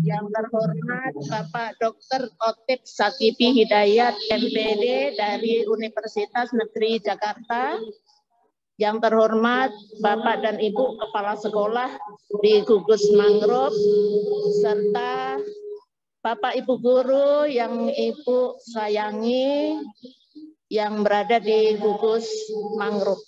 Yang terhormat Bapak Dr. Otip Sakibi Hidayat, MPD dari Universitas Negeri Jakarta. Yang terhormat Bapak dan Ibu Kepala Sekolah di Gugus Mangrove, serta Bapak Ibu Guru yang Ibu sayangi yang berada di Gugus Mangrove.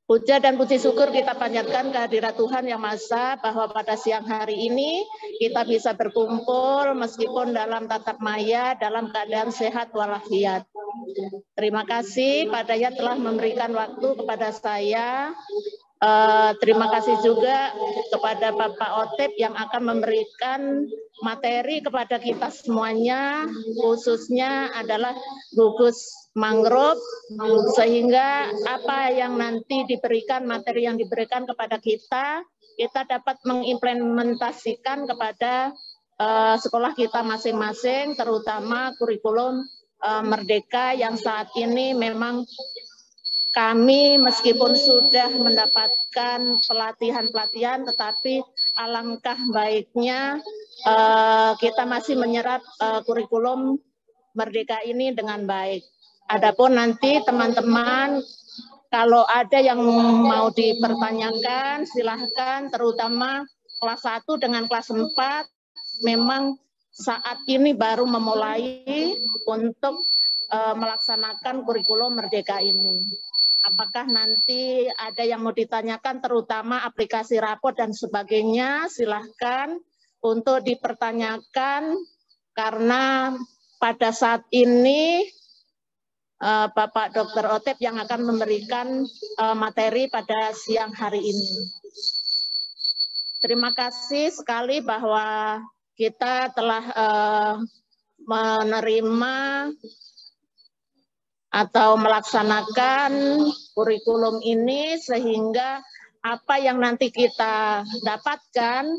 Puja dan puji syukur kita panjatkan kehadirat Tuhan Yang Maha Esa bahwa pada siang hari ini kita bisa berkumpul meskipun dalam tatap maya, dalam keadaan sehat walafiat. Terima kasih Pak Dayat telah memberikan waktu kepada saya. Terima kasih juga kepada Bapak Otip yang akan memberikan materi kepada kita semuanya, khususnya adalah gugus mangrove, sehingga apa yang nanti diberikan, materi yang diberikan kepada kita dapat mengimplementasikan kepada sekolah kita masing-masing, terutama kurikulum Merdeka yang saat ini memang kami meskipun sudah mendapatkan pelatihan-pelatihan, tetapi alangkah baiknya kita masih menyerap kurikulum Merdeka ini dengan baik. Adapun nanti teman-teman kalau ada yang mau dipertanyakan silahkan, terutama kelas 1 dengan kelas 4 memang saat ini baru memulai untuk melaksanakan kurikulum Merdeka ini. Apakah nanti ada yang mau ditanyakan, terutama aplikasi rapor dan sebagainya, silahkan untuk dipertanyakan, karena pada saat ini Bapak Dr. Otip yang akan memberikan materi pada siang hari ini. Terima kasih sekali bahwa kita telah menerima atau melaksanakan kurikulum ini, sehingga apa yang nanti kita dapatkan,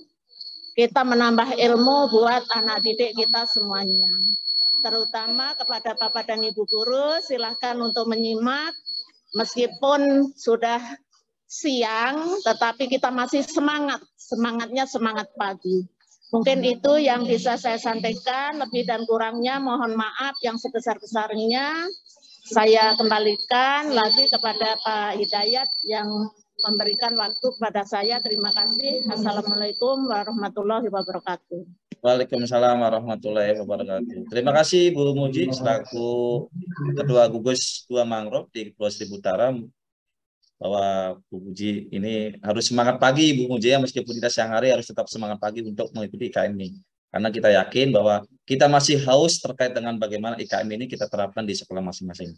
kita menambah ilmu buat anak didik kita semuanya. Terutama kepada Bapak dan Ibu Guru, silahkan untuk menyimak, meskipun sudah siang, tetapi kita masih semangat, semangatnya semangat pagi. Mungkin itu yang bisa saya sampaikan, lebih dan kurangnya mohon maaf yang sebesar-besarnya. Saya kembalikan lagi kepada Pak Hidayat yang memberikan waktu kepada saya. Terima kasih. Assalamualaikum warahmatullahi wabarakatuh. Waalaikumsalam warahmatullahi wabarakatuh. Terima kasih Bu Muji selaku Ketua Gugus 2 Mangrove di Pulau Seribu Utara, bahwa Bu Muji ini harus semangat pagi Bu Muji ya, meskipun tidak siang hari harus tetap semangat pagi untuk mengikuti IKM ini. Karena kita yakin bahwa kita masih haus terkait dengan bagaimana IKM ini kita terapkan di sekolah masing-masing.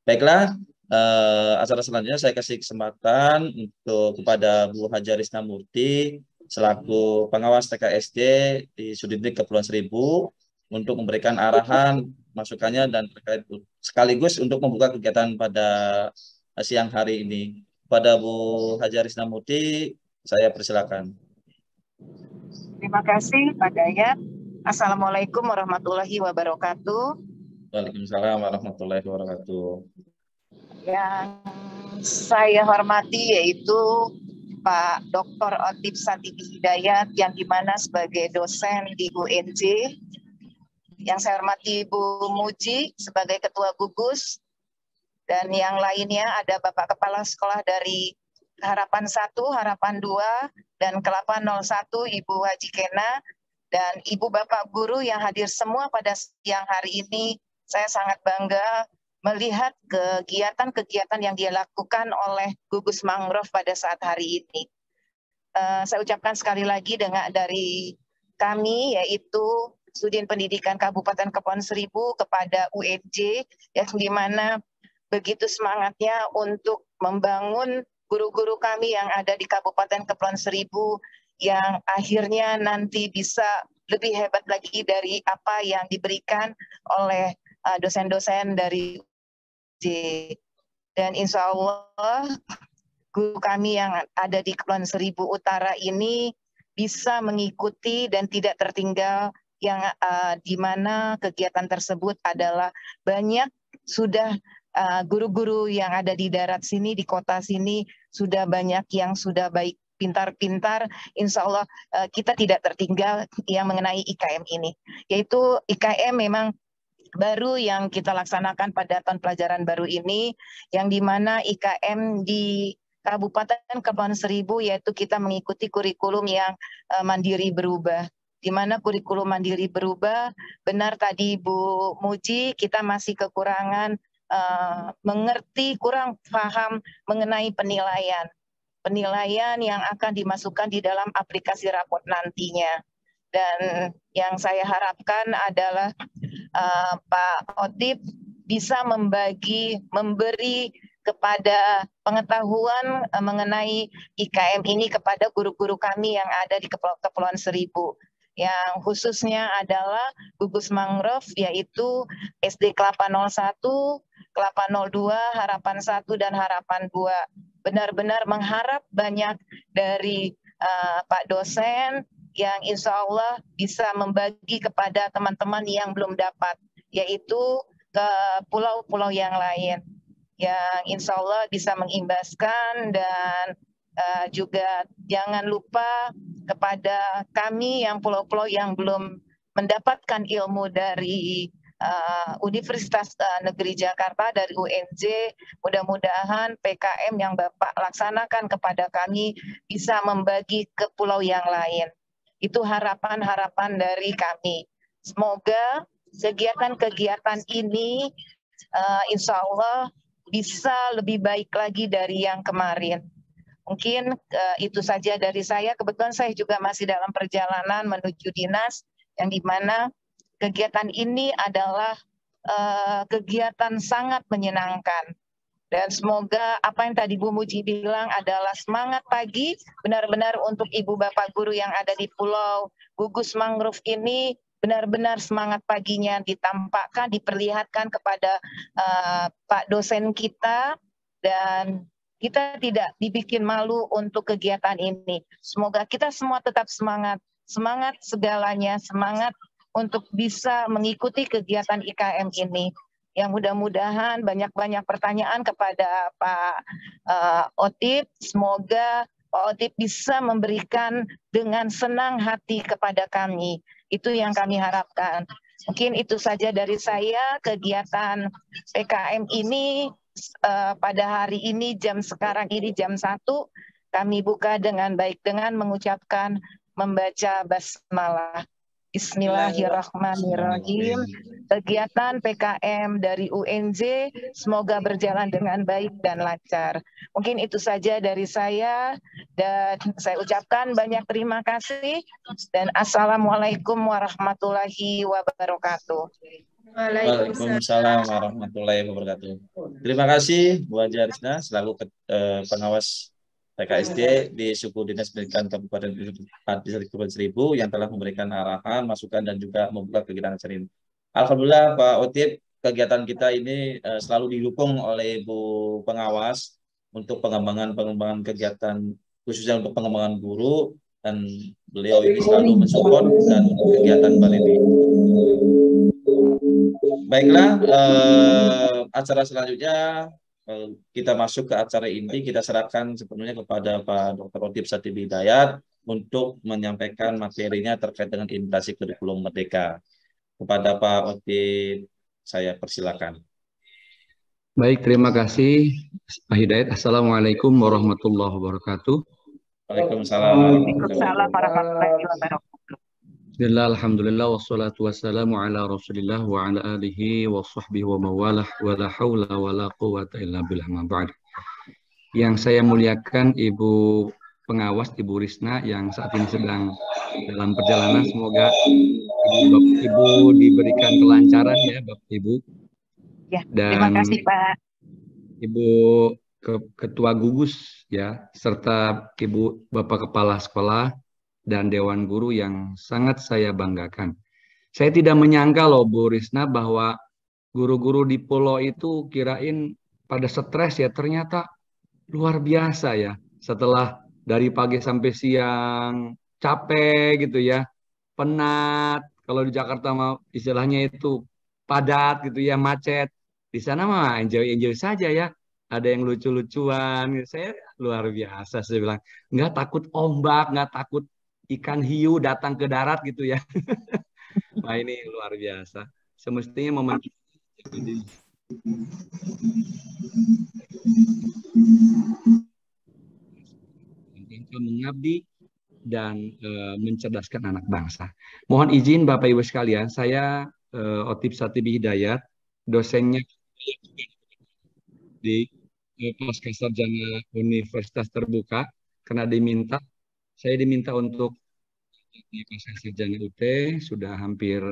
Baiklah, acara selanjutnya saya kasih kesempatan untuk kepada Bu Haja Risna Murti selaku pengawas TKSD di Sudindik Kepulauan Seribu untuk memberikan arahan, masukannya, dan terkait sekaligus untuk membuka kegiatan pada siang hari ini. Pada Bu Haja Risna Murti, saya persilakan. Terima kasih Pak Dayat. Assalamualaikum warahmatullahi wabarakatuh. Waalaikumsalam warahmatullahi wabarakatuh. Yang saya hormati yaitu Pak Dr. Otip Sakibi Hidayat yang dimana sebagai dosen di UNJ. Yang saya hormati Bu Muji sebagai Ketua Gugus. Dan yang lainnya ada Bapak Kepala Sekolah dari Harapan 1, Harapan 2, dan Kelapa 01, Ibu Haji Kena, dan Ibu Bapak Guru yang hadir semua pada siang hari ini. Saya sangat bangga melihat kegiatan-kegiatan yang dilakukan oleh Gugus Mangrove pada saat hari ini. Saya ucapkan sekali lagi dari kami, yaitu Sudin Pendidikan Kabupaten Kepulauan Seribu kepada UNJ, yang dimana begitu semangatnya untuk membangun guru-guru kami yang ada di Kabupaten Kepulauan Seribu yang akhirnya nanti bisa lebih hebat lagi dari apa yang diberikan oleh dosen-dosen dari UNJ. Dan insya Allah guru kami yang ada di Kepulauan Seribu Utara ini bisa mengikuti dan tidak tertinggal, yang di mana kegiatan tersebut adalah banyak sudah guru-guru yang ada di darat sini, di kota sini, sudah banyak yang sudah baik pintar-pintar, insya Allah kita tidak tertinggal yang mengenai IKM ini. Yaitu IKM memang baru yang kita laksanakan pada tahun pelajaran baru ini, yang dimana IKM di Kabupaten Kepulauan Seribu yaitu kita mengikuti kurikulum yang mandiri berubah. Di mana kurikulum mandiri berubah, benar tadi Bu Muji, kita masih kekurangan mengerti, kurang paham mengenai penilaian. Penilaian yang akan dimasukkan di dalam aplikasi rapot nantinya. Dan yang saya harapkan adalah Pak Otip bisa memberi kepada pengetahuan mengenai IKM ini kepada guru-guru kami yang ada di Kepulauan Seribu. Yang khususnya adalah gugus mangrove, yaitu SD Kelapa 01, Kelapa 02, Harapan 1, dan Harapan 2. Benar-benar mengharap banyak dari Pak dosen yang insya Allah bisa membagi kepada teman-teman yang belum dapat, yaitu ke pulau-pulau yang lain, yang insya Allah bisa mengimbaskan. Dan juga jangan lupa kepada kami yang pulau-pulau yang belum mendapatkan ilmu dari Universitas Negeri Jakarta, dari UNJ, mudah-mudahan PKM yang Bapak laksanakan kepada kami bisa membagi ke pulau yang lain. Itu harapan-harapan dari kami. Semoga kegiatan-kegiatan ini insya Allah bisa lebih baik lagi dari yang kemarin. Mungkin itu saja dari saya. Kebetulan saya juga masih dalam perjalanan menuju dinas, yang dimana kegiatan ini adalah kegiatan sangat menyenangkan. Dan semoga apa yang tadi Bu Muji bilang adalah semangat pagi, benar-benar untuk Ibu Bapak Guru yang ada di Pulau Gugus Mangrove ini, benar-benar semangat paginya ditampakkan, diperlihatkan kepada Pak dosen kita, dan kita tidak dibikin malu untuk kegiatan ini. Semoga kita semua tetap semangat, semangat segalanya, semangat untuk bisa mengikuti kegiatan IKM ini. Yang mudah-mudahan banyak-banyak pertanyaan kepada Pak Otip. Semoga Pak Otip bisa memberikan dengan senang hati kepada kami. Itu yang kami harapkan. Mungkin itu saja dari saya. Kegiatan PKM ini pada hari ini, sekarang ini jam 1, kami buka dengan baik dengan mengucapkan membaca basmalah. Bismillahirrahmanirrahim. Kegiatan PKM dari UNJ semoga berjalan dengan baik dan lancar. Mungkin itu saja dari saya, dan saya ucapkan banyak terima kasih, dan Assalamualaikum warahmatullahi wabarakatuh. Waalaikumsalam warahmatullahi wabarakatuh. Terima kasih Bu Haji Arisna selaku pengawas PKSD di Suku Dinas Pendidikan Kabupaten Kepulauan Seribu yang telah memberikan arahan, masukan, dan juga membuka kegiatan acara ini. Alhamdulillah Pak Otip, kegiatan kita ini selalu didukung oleh Bu Pengawas untuk pengembangan kegiatan, khususnya untuk pengembangan guru, dan beliau ini selalu mensupport dan kegiatan Balai. Baiklah, acara selanjutnya kita masuk ke acara inti. Kita serahkan sepenuhnya kepada Pak Dr. Otip Satibi Hidayat untuk menyampaikan materinya terkait dengan implementasi kurikulum Merdeka. Kepada Pak Otip, saya persilakan. Baik, terima kasih Pak Hidayat. Assalamualaikum warahmatullahi wabarakatuh. Waalaikumsalam warahmatullahi wabarakatuh. Bismillah, alhamdulillah, wassalatu wassalamu ala rasulillah wa ala alihi wa sahbihi wa mawalah wa la hawla wa la quwata illa billah ma ba'd. Yang saya muliakan Ibu Pengawas, Ibu Risna, yang saat ini sedang dalam perjalanan. Semoga Ibu diberikan kelancaran ya Bapak Ibu. Ya, dan terima kasih Pak. Ibu Ketua Gugus ya, serta Ibu Bapak Kepala Sekolah dan Dewan Guru yang sangat saya banggakan. Saya tidak menyangka loh Bu Risna bahwa guru-guru di pulau itu kirain pada stres ya, ternyata luar biasa ya. Setelah dari pagi sampai siang capek gitu ya, penat. Kalau di Jakarta mah istilahnya itu padat gitu ya, macet. Di sana mah enjoy saja ya. Ada yang lucu-lucuan. Saya luar biasa. Saya bilang, nggak takut ombak, nggak takut ikan hiu datang ke darat gitu ya. Wah ini luar biasa. Semestinya momen mengabdi dan mencerdaskan anak bangsa. Mohon izin Bapak Ibu sekalian, saya Otip Satibi Hidayat, dosennya di Pasca Sarjana Universitas Terbuka, karena saya diminta untuk di Pasca Sarjana UT sudah hampir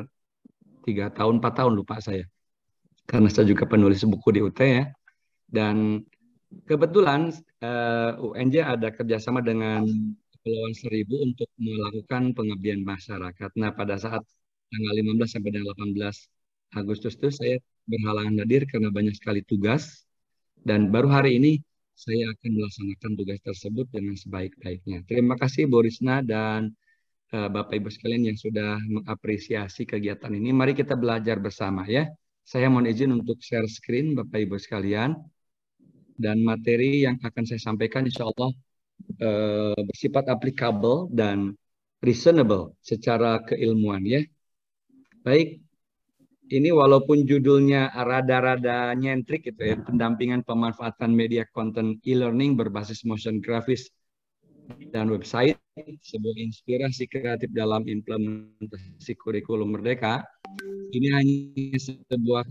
3 tahun, 4 tahun lupa saya. Karena saya juga penulis buku di UT ya. Dan kebetulan UNJ ada kerjasama dengan Kepulauan Seribu untuk melakukan pengabdian masyarakat. Nah, pada saat tanggal 15 sampai dengan 18 Agustus itu saya berhalangan hadir karena banyak sekali tugas. Dan baru hari ini saya akan melaksanakan tugas tersebut dengan sebaik-baiknya. Terima kasih Bu Risna dan Bapak Ibu sekalian yang sudah mengapresiasi kegiatan ini. Mari kita belajar bersama ya. Saya mohon izin untuk share screen Bapak Ibu sekalian. Dan materi yang akan saya sampaikan insya Allah bersifat applicable dan reasonable secara keilmuan ya. Baik, ini walaupun judulnya rada-rada nyentrik gitu ya, pendampingan pemanfaatan media content e-learning berbasis motion grafis dan website, sebuah inspirasi kreatif dalam implementasi kurikulum Merdeka. Ini hanya sebuah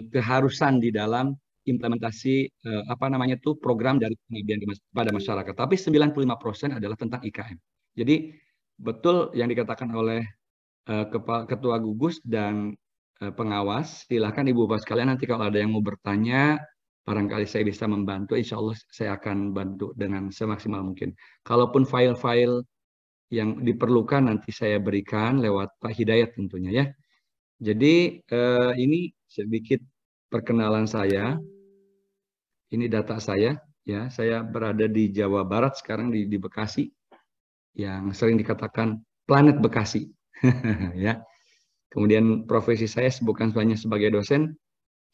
keharusan di dalam implementasi program dari pengabdian kepada masyarakat. Tapi 95% adalah tentang IKM. Jadi betul yang dikatakan oleh Ketua Gugus dan pengawas. Silakan Ibu Bapak sekalian nanti kalau ada yang mau bertanya, barangkali saya bisa membantu. Insya Allah saya akan bantu dengan semaksimal mungkin. Kalaupun file-file yang diperlukan nanti saya berikan lewat Pak Hidayat tentunya ya. Jadi ini sedikit perkenalan saya. Ini data saya, ya. Saya berada di Jawa Barat sekarang di Bekasi, yang sering dikatakan planet Bekasi, ya. Kemudian profesi saya bukan hanya sebagai dosen,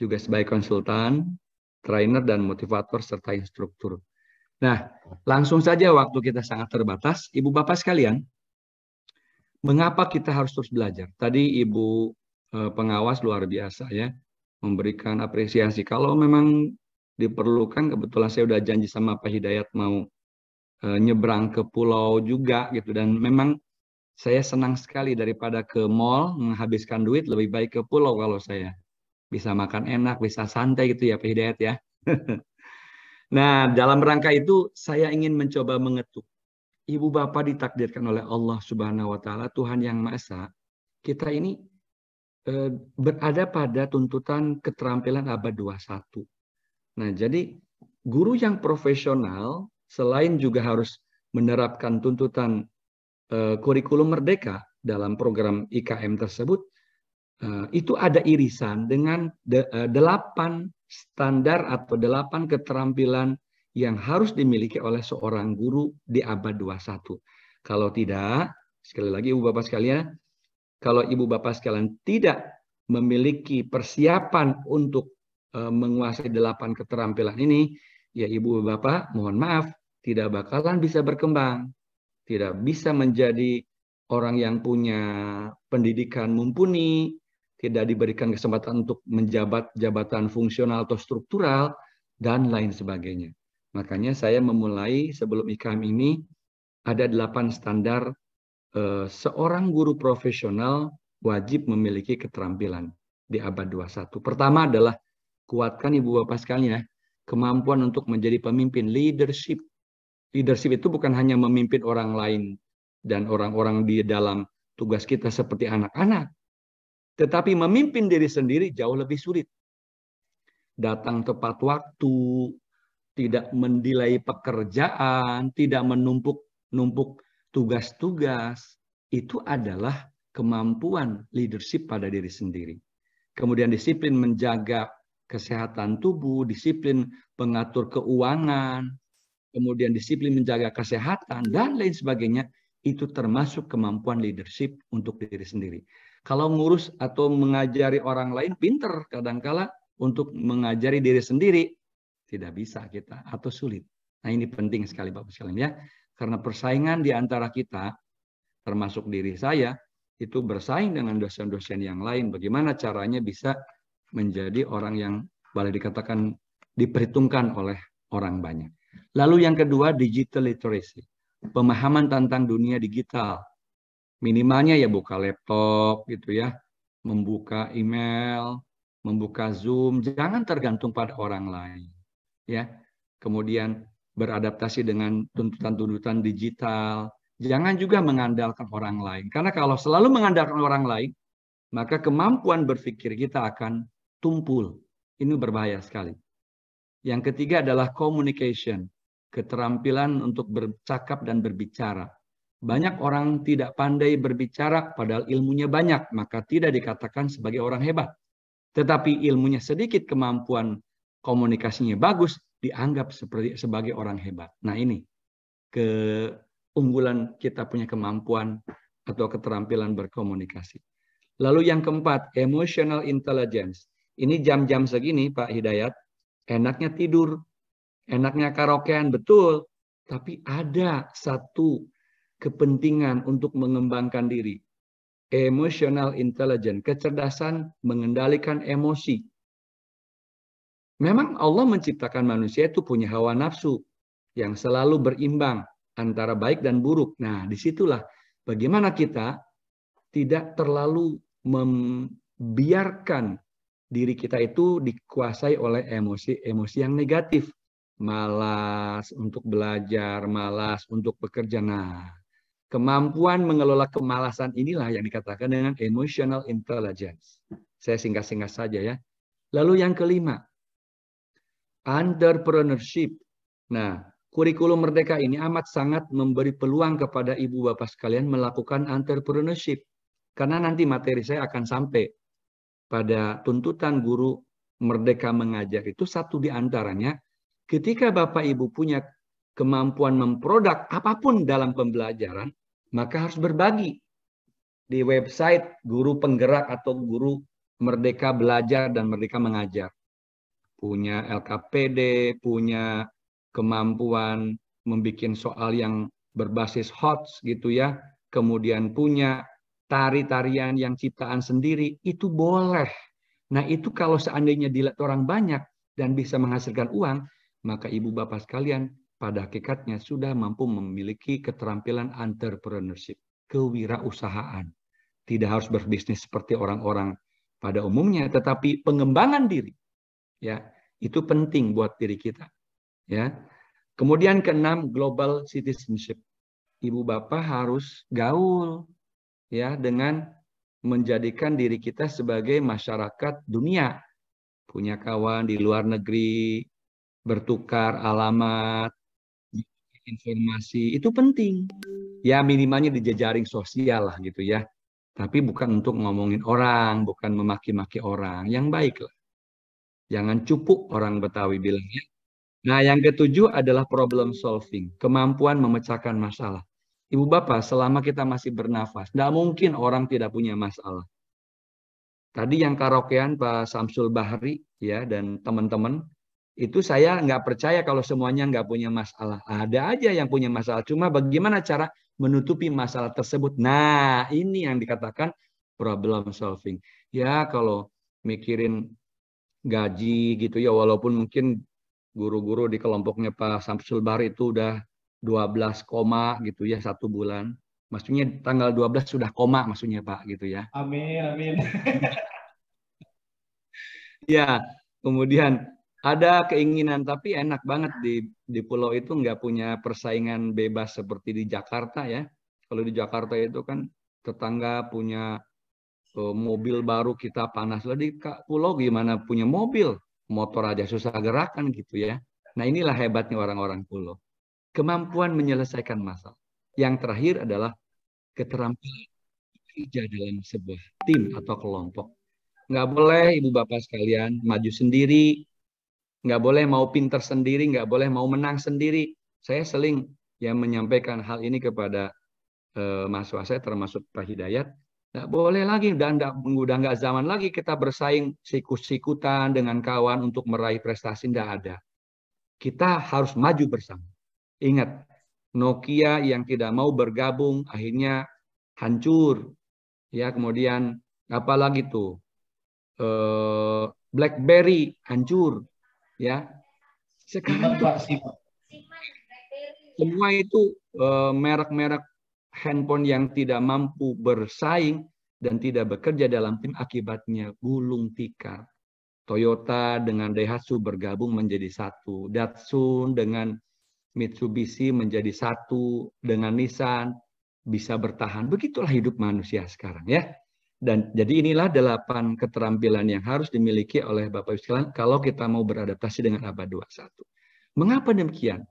juga sebagai konsultan, trainer dan motivator serta instruktur. Nah, langsung saja waktu kita sangat terbatas, Ibu Bapak sekalian, mengapa kita harus terus belajar? Tadi Ibu pengawas luar biasa ya, memberikan apresiasi. Kalau memang diperlukan, kebetulan saya udah janji sama Pak Hidayat mau nyebrang ke pulau juga gitu, dan memang saya senang sekali daripada ke mall menghabiskan duit, lebih baik ke pulau kalau saya bisa makan enak, bisa santai gitu ya Pak Hidayat ya. Nah, dalam rangka itu saya ingin mencoba mengetuk. Ibu Bapak ditakdirkan oleh Allah Subhanahu wa taala, Tuhan yang Maha Esa, kita ini berada pada tuntutan keterampilan abad 21. Nah, jadi guru yang profesional selain juga harus menerapkan tuntutan kurikulum Merdeka dalam program IKM tersebut, itu ada irisan dengan 8 standar atau 8 keterampilan yang harus dimiliki oleh seorang guru di abad 21. Kalau tidak, sekali lagi Ibu Bapak sekalian, kalau Ibu Bapak sekalian tidak memiliki persiapan untuk menguasai 8 keterampilan ini, ya Ibu Bapak, mohon maaf, tidak bakalan bisa berkembang. Tidak bisa menjadi orang yang punya pendidikan mumpuni, tidak diberikan kesempatan untuk menjabat jabatan fungsional atau struktural, dan lain sebagainya. Makanya saya memulai sebelum IKM ini, ada 8 standar seorang guru profesional wajib memiliki keterampilan di abad 21. Pertama adalah kuatkan Ibu Bapak sekalian ya, kemampuan untuk menjadi pemimpin, leadership. Leadership itu bukan hanya memimpin orang lain dan orang-orang di dalam tugas kita seperti anak-anak, tetapi memimpin diri sendiri jauh lebih sulit. Datang tepat waktu, tidak mendelay pekerjaan, tidak menumpuk tugas-tugas, itu adalah kemampuan leadership pada diri sendiri. Kemudian disiplin menjaga kesehatan tubuh, disiplin mengatur keuangan, kemudian disiplin menjaga kesehatan, dan lain sebagainya, itu termasuk kemampuan leadership untuk diri sendiri. Kalau ngurus atau mengajari orang lain, pinter, kadangkala untuk mengajari diri sendiri, tidak bisa kita, atau sulit. Nah ini penting sekali Bapak sekalian ya. Karena persaingan di antara kita, termasuk diri saya, itu bersaing dengan dosen-dosen yang lain. Bagaimana caranya bisa menjadi orang yang boleh dikatakan diperhitungkan oleh orang banyak. Lalu yang kedua, digital literacy. Pemahaman tentang dunia digital. Minimalnya ya buka laptop gitu ya, membuka email, membuka Zoom, jangan tergantung pada orang lain. Ya. Kemudian beradaptasi dengan tuntutan-tuntutan digital. Jangan juga mengandalkan orang lain. Karena kalau selalu mengandalkan orang lain, maka kemampuan berpikir kita akan tumpul. Ini berbahaya sekali. Yang ketiga adalah communication. Keterampilan untuk bercakap dan berbicara. Banyak orang tidak pandai berbicara, padahal ilmunya banyak, maka tidak dikatakan sebagai orang hebat. Tetapi ilmunya sedikit, kemampuan komunikasinya bagus, dianggap sebagai orang hebat. Nah ini keunggulan kita punya kemampuan atau keterampilan berkomunikasi. Lalu yang keempat, emotional intelligence. Ini jam-jam segini Pak Hidayat, enaknya tidur, enaknya karaokean, betul. Tapi ada satu kepentingan untuk mengembangkan diri. Emotional intelligence, kecerdasan mengendalikan emosi. Memang Allah menciptakan manusia itu punya hawa nafsu yang selalu berimbang antara baik dan buruk. Nah, disitulah bagaimana kita tidak terlalu membiarkan diri kita itu dikuasai oleh emosi-emosi yang negatif. Malas untuk belajar, malas untuk bekerja. Nah, kemampuan mengelola kemalasan inilah yang dikatakan dengan emotional intelligence. Saya singkat-singkat saja ya. Lalu yang kelima, entrepreneurship. Nah, kurikulum Merdeka ini amat sangat memberi peluang kepada ibu bapak sekalian melakukan entrepreneurship. Karena nanti materi saya akan sampai pada tuntutan guru Merdeka mengajar itu satu di antaranya. Ketika bapak ibu punya kemampuan memproduk apapun dalam pembelajaran, maka harus berbagi di website guru penggerak atau guru Merdeka Belajar dan Merdeka Mengajar. Punya LKPD, punya kemampuan membuat soal yang berbasis HOTS gitu ya. Kemudian punya tari-tarian yang ciptaan sendiri, itu boleh. Nah itu kalau seandainya dilihat orang banyak dan bisa menghasilkan uang, maka ibu bapak sekalian pada hakikatnya sudah mampu memiliki keterampilan entrepreneurship, kewirausahaan. Tidak harus berbisnis seperti orang-orang pada umumnya, tetapi pengembangan diri. Ya, itu penting buat diri kita. Ya. Kemudian keenam, global citizenship. Ibu bapak harus gaul ya dengan menjadikan diri kita sebagai masyarakat dunia. Punya kawan di luar negeri, bertukar alamat, informasi, itu penting. Ya minimalnya di jejaring sosial lah gitu ya. Tapi bukan untuk ngomongin orang, bukan memaki-maki orang, yang baik lah. Jangan cupuk orang Betawi bilangnya. Nah, yang ketujuh adalah problem solving, kemampuan memecahkan masalah. Ibu bapak, selama kita masih bernafas, tidak mungkin orang tidak punya masalah. Tadi yang karaokean Pak Samsul Bahri ya dan teman-teman, itu saya nggak percaya kalau semuanya nggak punya masalah. Ada aja yang punya masalah. Cuma bagaimana cara menutupi masalah tersebut? Nah, ini yang dikatakan problem solving. Ya, kalau mikirin gaji gitu ya, walaupun mungkin guru-guru di kelompoknya Pak Samsul Bahri itu udah 12 koma gitu ya satu bulan. Maksudnya tanggal 12 sudah koma maksudnya Pak gitu ya. Amin, amin. Ya, kemudian ada keinginan tapi enak banget di pulau itu nggak punya persaingan bebas seperti di Jakarta ya. Kalau di Jakarta itu kan tetangga punya mobil baru kita panas. Lalu di pulau gimana punya mobil, motor aja susah gerakan gitu ya. Nah inilah hebatnya orang-orang pulau. Kemampuan menyelesaikan masalah. Yang terakhir adalah keterampilan kerja dalam sebuah tim atau kelompok. Nggak boleh ibu bapak sekalian maju sendiri, nggak boleh mau pinter sendiri, nggak boleh mau menang sendiri. Saya sering yang menyampaikan hal ini kepada mahasiswa saya termasuk Pak Hidayat. Nggak boleh lagi, udah nggak zaman lagi kita bersaing sikut-sikutan dengan kawan untuk meraih prestasi, nggak ada. Kita harus maju bersama. Ingat, Nokia yang tidak mau bergabung akhirnya hancur. Ya, kemudian apalagi tuh? BlackBerry hancur. Ya. Sekarang semua itu merek-merek handphone yang tidak mampu bersaing dan tidak bekerja dalam tim, akibatnya gulung tikar. Toyota dengan Daihatsu bergabung menjadi satu. Datsun dengan Mitsubishi menjadi satu. Dengan Nissan bisa bertahan. Begitulah hidup manusia sekarang ya. Dan jadi inilah 8 keterampilan yang harus dimiliki oleh Bapak Ibu sekalian kalau kita mau beradaptasi dengan abad 21. Mengapa demikian?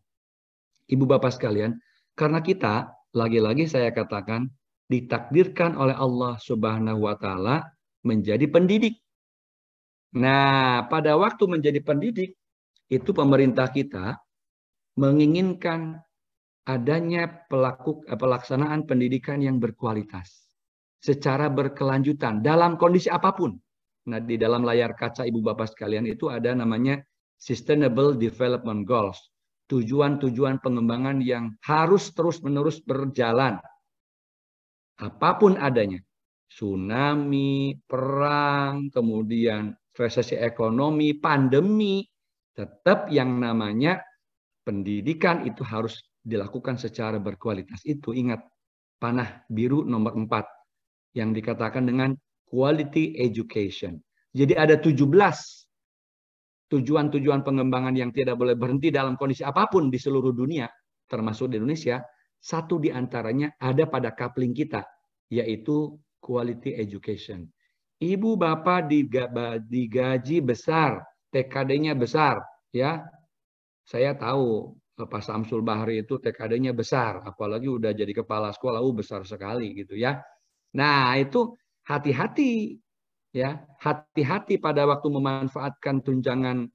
Ibu Bapak sekalian, karena kita, lagi-lagi saya katakan, ditakdirkan oleh Allah Subhanahu wa Ta'ala menjadi pendidik. Nah, pada waktu menjadi pendidik, itu pemerintah kita menginginkan adanya pelaksanaan pendidikan yang berkualitas secara berkelanjutan dalam kondisi apapun. Nah, di dalam layar kaca Ibu Bapak sekalian itu ada namanya Sustainable Development Goals. Tujuan-tujuan pengembangan yang harus terus-menerus berjalan. Apapun adanya. Tsunami, perang, kemudian resesi ekonomi, pandemi. Tetap yang namanya pendidikan itu harus dilakukan secara berkualitas. Itu ingat, panah biru nomor 4. Yang dikatakan dengan quality education. Jadi ada 17 tujuan-tujuan pengembangan yang tidak boleh berhenti dalam kondisi apapun di seluruh dunia, termasuk di Indonesia. Satu di antaranya ada pada coupling kita, yaitu quality education. Ibu bapak digaji besar, TKD-nya besar, ya. Saya tahu Pak Samsul Bahri itu TKD-nya besar, apalagi udah jadi kepala sekolah, besar sekali gitu ya. Nah, itu hati-hati. Ya, hati-hati pada waktu memanfaatkan tunjangan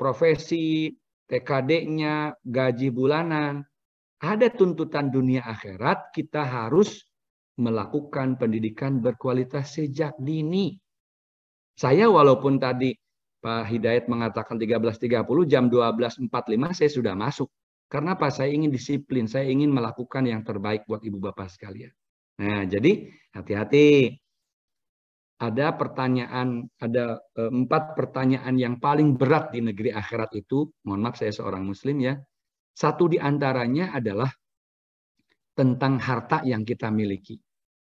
profesi, TKD-nya, gaji bulanan. Ada tuntutan dunia akhirat, kita harus melakukan pendidikan berkualitas sejak dini. Saya walaupun tadi Pak Hidayat mengatakan 13.30, jam 12.45 saya sudah masuk. Karena apa? Saya ingin disiplin, saya ingin melakukan yang terbaik buat Ibu Bapak sekalian. Nah, jadi hati-hati. Ada pertanyaan, ada 4 pertanyaan yang paling berat di negeri akhirat itu. Mohon maaf, saya seorang Muslim ya. Satu di antaranya adalah tentang harta yang kita miliki.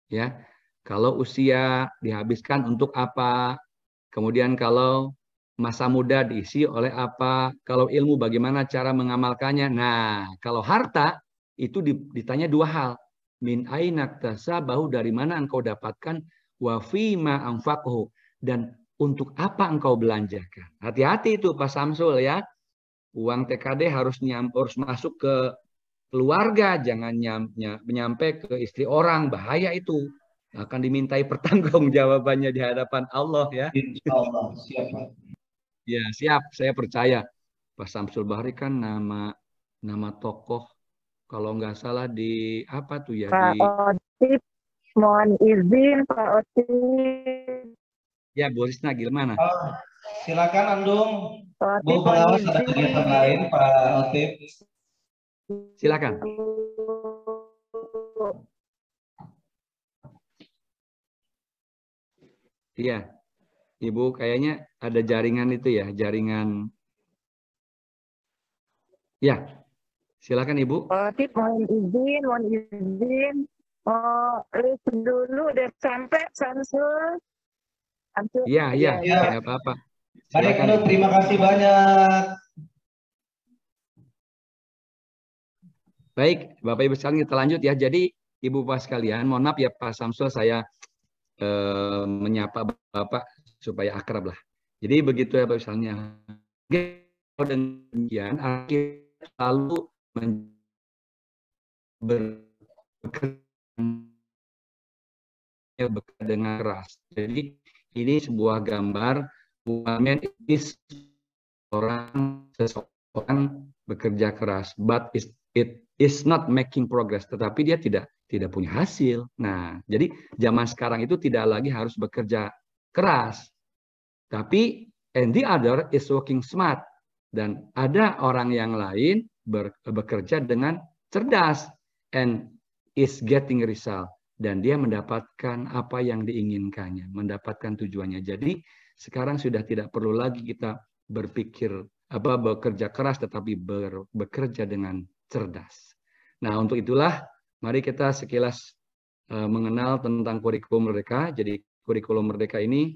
Ya, kalau usia dihabiskan untuk apa? Kemudian kalau masa muda diisi oleh apa? Kalau ilmu bagaimana cara mengamalkannya? Nah, kalau harta itu ditanya 2 hal. Min aina iktasabahu, dari mana engkau dapatkan? Wa fima anfaqhu, dan untuk apa engkau belanjakan. Hati-hati itu Pak Samsul ya. Uang TKD harus masuk ke keluarga, jangan nyampe ke istri orang, bahaya itu. Akan dimintai pertanggungjawabannya di hadapan Allah ya. Insyaallah, siap Pak. Ya, siap, saya percaya. Pak Samsul Bahri kan nama tokoh, kalau nggak salah di apa tuh ya, Pak Otip, mohon izin Pak Otip. Ya, Bu Risna gimana? Silakan Andung. Bu pengawas ada kegiatan lain Pak Otip. Silakan. Iya, Ibu kayaknya ada jaringan itu ya, jaringan. Ya, silakan Ibu. Otip, mohon izin. Listen dulu udah sampai Samsul. Iya, nggak apa-apa. Baik, terima kasih banyak. Baik, Bapak Ibu sekalian, kita lanjut ya. Jadi Ibu Bapak sekalian, mohon maaf ya Pak Samsul, saya menyapa Bapak supaya akrab lah. Jadi begitu ya Bapak misalnya. Demikian kita selalu bekerja dengan keras. Jadi ini sebuah gambar woman is seseorang bekerja keras, but it is not making progress. Tetapi dia tidak punya hasil. Nah, jadi zaman sekarang itu tidak lagi harus bekerja keras, tapi and the other is working smart. Dan ada orang yang lain bekerja dengan cerdas and is getting result, dan dia mendapatkan apa yang diinginkannya, mendapatkan tujuannya. Jadi sekarang sudah tidak perlu lagi kita berpikir bekerja keras, tetapi bekerja dengan cerdas. Nah, untuk itulah mari kita sekilas mengenal tentang kurikulum merdeka. Jadi kurikulum merdeka ini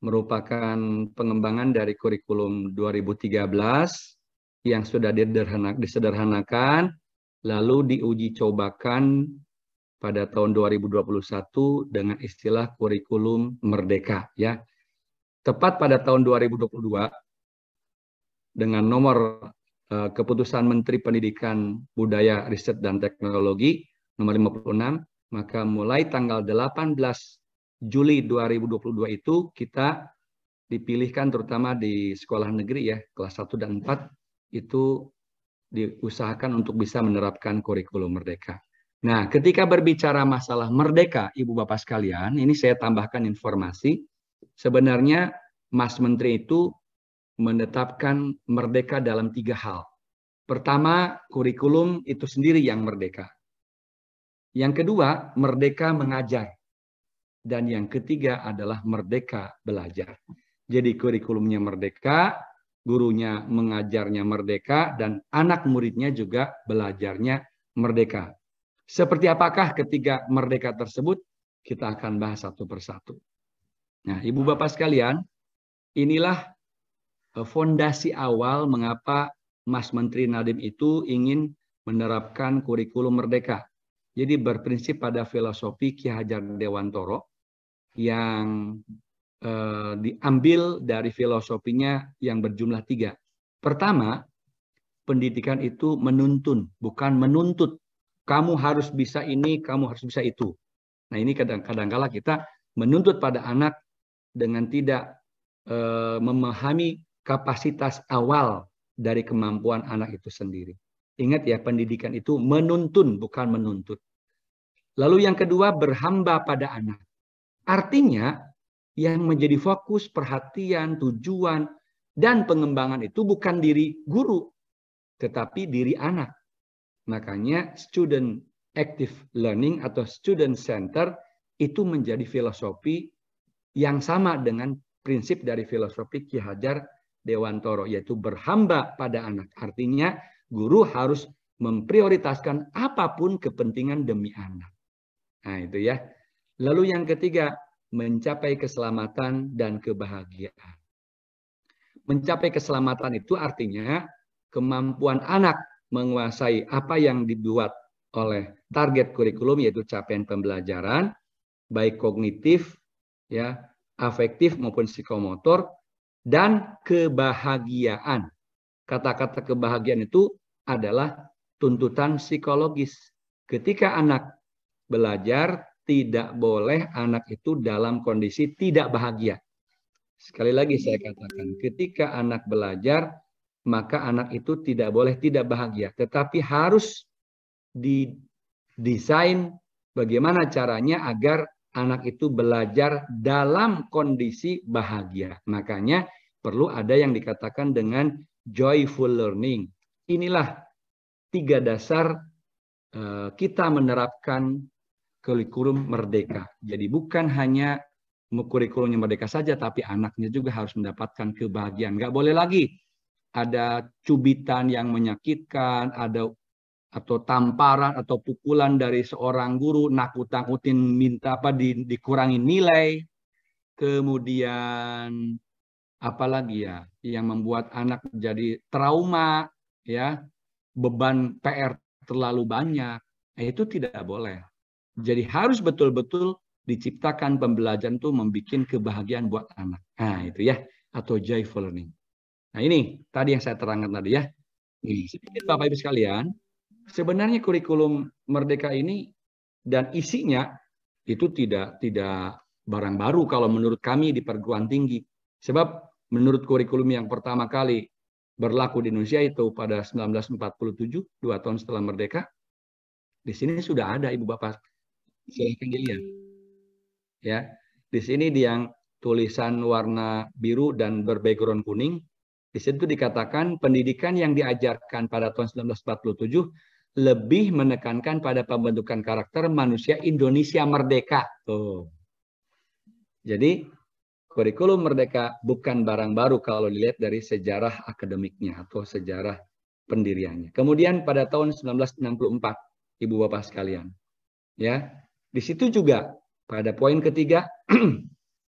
merupakan pengembangan dari kurikulum 2013 yang sudah disederhanakan, lalu diuji cobakan pada tahun 2021 dengan istilah kurikulum merdeka, ya. Tepat pada tahun 2022 dengan nomor keputusan Menteri Pendidikan, Budaya, Riset dan Teknologi nomor 56, maka mulai tanggal 18 Juli 2022 itu kita dipilihkan terutama di sekolah negeri, ya, kelas 1 dan 4 itu diusahakan untuk bisa menerapkan kurikulum merdeka. Nah, ketika berbicara masalah merdeka, Ibu Bapak sekalian, ini saya tambahkan informasi. Sebenarnya Mas Menteri itu menetapkan merdeka dalam 3 hal. Pertama, kurikulum itu sendiri yang merdeka. Yang kedua, merdeka mengajar. Dan yang ketiga adalah merdeka belajar. Jadi kurikulumnya merdeka, gurunya mengajarnya merdeka, dan anak muridnya juga belajarnya merdeka. Seperti apakah ketiga merdeka tersebut? Kita akan bahas satu persatu. Nah, Ibu Bapak sekalian, inilah fondasi awal mengapa Mas Menteri Nadiem itu ingin menerapkan kurikulum merdeka. Jadi berprinsip pada filosofi Ki Hajar Dewantoro yang diambil dari filosofinya yang berjumlah 3. Pertama, pendidikan itu menuntun, bukan menuntut. Kamu harus bisa ini, kamu harus bisa itu. Nah, ini kadang-kala kita menuntut pada anak dengan tidak memahami kapasitas awal dari kemampuan anak itu sendiri. Ingat ya, pendidikan itu menuntun, bukan menuntut. Lalu yang kedua, berhamba pada anak. Artinya, yang menjadi fokus perhatian, tujuan, dan pengembangan itu bukan diri guru, tetapi diri anak. Makanya student active learning atau student center itu menjadi filosofi yang sama dengan prinsip dari filosofi Ki Hajar Dewantoro, yaitu berhamba pada anak. Artinya guru harus memprioritaskan apapun kepentingan demi anak. Nah, itu ya. Lalu yang ketiga, mencapai keselamatan dan kebahagiaan. Mencapai keselamatan itu artinya kemampuan anak menguasai apa yang dibuat oleh target kurikulum, yaitu capaian pembelajaran, baik kognitif, ya, afektif maupun psikomotor, dan kebahagiaan. Kata-kata kebahagiaan itu adalah tuntutan psikologis. Ketika anak belajar, tidak boleh anak itu dalam kondisi tidak bahagia. Sekali lagi saya katakan, ketika anak belajar, maka anak itu tidak boleh tidak bahagia. Tetapi harus didesain bagaimana caranya agar anak itu belajar dalam kondisi bahagia. Makanya perlu ada yang dikatakan dengan joyful learning. Inilah 3 dasar kita menerapkan kurikulum merdeka. Jadi bukan hanya kurikulumnya merdeka saja, tapi anaknya juga harus mendapatkan kebahagiaan. Nggak boleh lagi ada cubitan yang menyakitkan, atau tamparan atau pukulan dari seorang guru, nakut-nakutin minta dikurangin nilai. Kemudian apalagi ya yang membuat anak jadi trauma, ya, beban PR terlalu banyak. Itu tidak boleh. Jadi harus betul-betul diciptakan pembelajaran itu membuat kebahagiaan buat anak. Nah, itu ya, atau joyful learning. Nah, ini tadi yang saya terangkan tadi ya. Ini sedikit Bapak Ibu sekalian, sebenarnya kurikulum merdeka ini dan isinya itu tidak barang baru kalau menurut kami di perguruan tinggi. Sebab menurut kurikulum yang pertama kali berlaku di Indonesia itu pada 1947, 2 tahun setelah merdeka, di sini sudah ada Ibu Bapak. Silahkan dilihat. Ya, di sini yang tulisan warna biru dan berbackground kuning Di situ dikatakan pendidikan yang diajarkan pada tahun 1947 lebih menekankan pada pembentukan karakter manusia Indonesia merdeka. Tuh. Jadi kurikulum merdeka bukan barang baru kalau dilihat dari sejarah akademiknya atau sejarah pendiriannya. Kemudian pada tahun 1964, Ibu Bapak sekalian, ya, di situ juga pada poin ketiga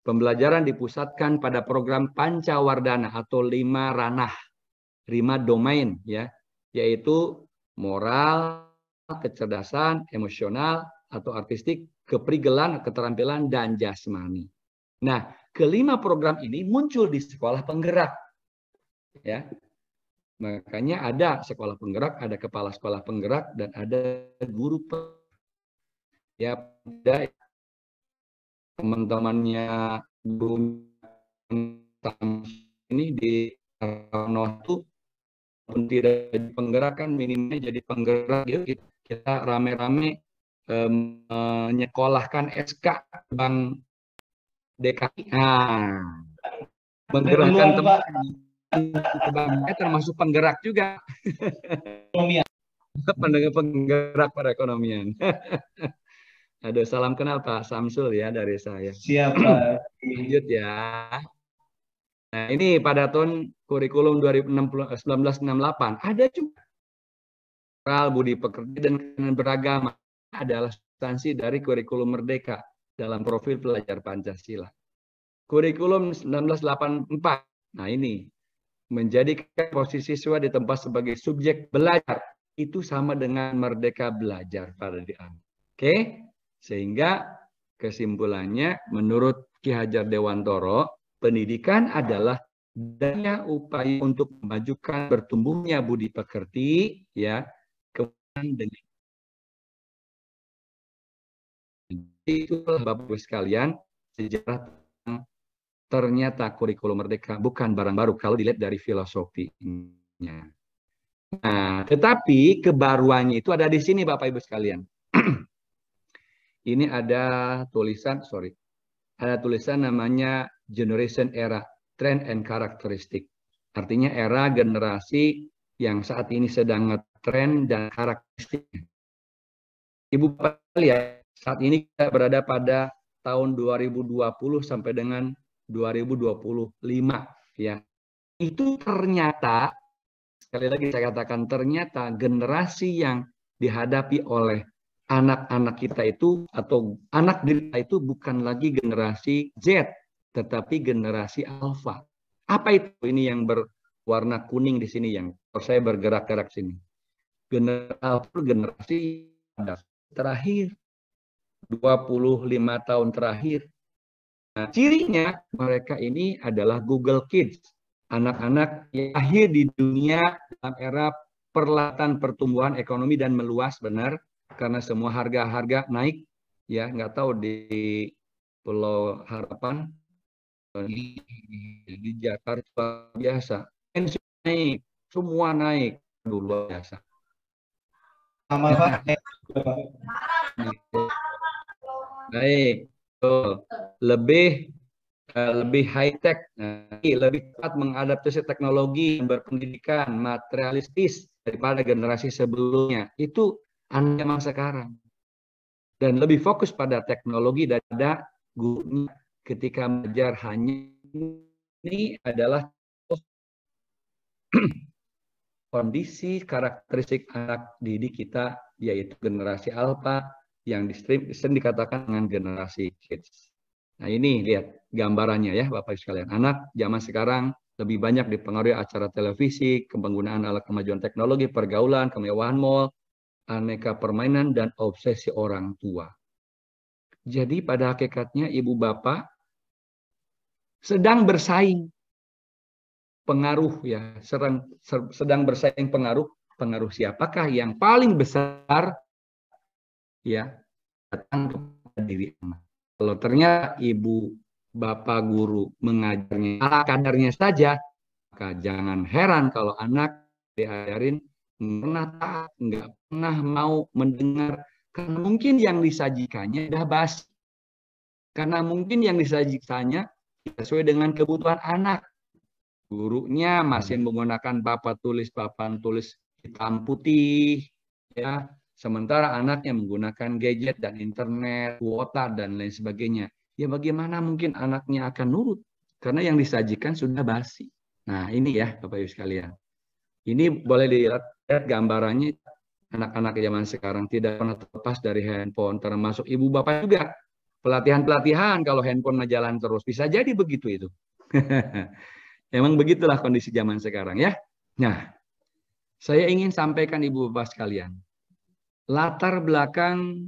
pembelajaran dipusatkan pada program Pancawardhana atau 5 ranah, 5 domain, ya, yaitu moral, kecerdasan, emosional atau artistik, keprigelan, keterampilan, dan jasmani. Nah, kelima program ini muncul di sekolah penggerak, ya. Makanya ada sekolah penggerak, ada kepala sekolah penggerak, dan ada guru ya, ada teman-temannya guru ini di itu pun tidak jadi penggerak kan minimalnya jadi penggerak. Yuk kita rame-rame menyekolahkan SK Bang DKI. Nah, menggerakkan teman termasuk penggerak juga. Penggerak perekonomian. Aduh, salam kenal Pak Samsul ya dari saya. Siapa? Lanjut ya. Nah, ini pada tahun kurikulum 1968 ada juga moral, budi pekerti, dan beragama adalah substansi dari kurikulum merdeka dalam profil pelajar Pancasila. Kurikulum 1984, nah ini menjadikan posisi siswa di tempat sebagai subjek belajar itu sama dengan merdeka belajar pada dianggap. Oke? Sehingga kesimpulannya menurut Ki Hajar Dewantoro, pendidikan adalah daya upaya untuk memajukan bertumbuhnya budi pekerti, ya, kemudian dengan itulah Bapak Ibu sekalian sejarah ternyata kurikulum merdeka bukan barang baru kalau dilihat dari filosofinya. Nah, tetapi kebaruannya itu ada di sini Bapak Ibu sekalian. Ini ada tulisan, ada tulisan namanya Generation Era, Trend and Characteristic. Artinya era generasi yang saat ini sedang ngetrend dan karakteristiknya. Ibu Bapak lihat, saat ini kita berada pada tahun 2020 sampai dengan 2025, ya. Itu ternyata, sekali lagi saya katakan, ternyata generasi yang dihadapi oleh anak-anak kita itu atau anak kita itu bukan lagi generasi Z, tetapi generasi Alpha. Apa itu? Ini yang berwarna kuning di sini yang saya bergerak-gerak sini. Generasi terakhir 25 tahun terakhir. Nah, cirinya mereka ini adalah Google Kids, anak-anak yang lahir di dunia dalam era perlambatan pertumbuhan ekonomi dan meluas, benar. Karena semua harga-harga naik, ya, nggak tahu di Pulau Harapan, di Jakarta biasa, naik, semua naik, dulu biasa. Sama Pak. Baik, lebih high tech, lebih cepat mengadaptasi teknologi, berpendidikan, materialistis daripada generasi sebelumnya. Itu anak zaman sekarang. Dan lebih fokus pada teknologi daripada gurunya ketika mengajar. Hanya ini adalah kondisi karakteristik anak didik kita, yaitu generasi alpha yang sering dikatakan dengan generasi kids. Nah ini lihat gambarannya ya Bapak Ibu sekalian. Anak zaman sekarang lebih banyak dipengaruhi acara televisi, penggunaan alat kemajuan teknologi, pergaulan, kemewahan mall, aneka permainan, dan obsesi orang tua. Jadi pada hakikatnya ibu bapak sedang bersaing pengaruh, ya, sedang bersaing pengaruh siapakah yang paling besar, ya, datang kepada diri anak. Kalau ternyata ibu bapak guru mengajarnya ala kadarnya saja, maka jangan heran kalau anak diajarin pernah taat, nggak pernah mau mendengar, karena mungkin yang disajikannya sudah basi, karena mungkin yang disajikannya sesuai dengan kebutuhan anak, Gurunya masih menggunakan papan tulis hitam putih, ya. Sementara anaknya menggunakan gadget dan internet, kuota dan lain sebagainya. Ya bagaimana mungkin anaknya akan nurut? Karena yang disajikan sudah basi. Nah ini ya Bapak Ibu sekalian. Ini boleh dilihat gambarannya, anak-anak zaman sekarang tidak pernah terlepas dari handphone, termasuk ibu bapak juga. Pelatihan-pelatihan kalau handphone jalan terus. Bisa jadi begitu itu. Emang begitulah kondisi zaman sekarang ya. Nah, saya ingin sampaikan ibu bapak sekalian. Latar belakang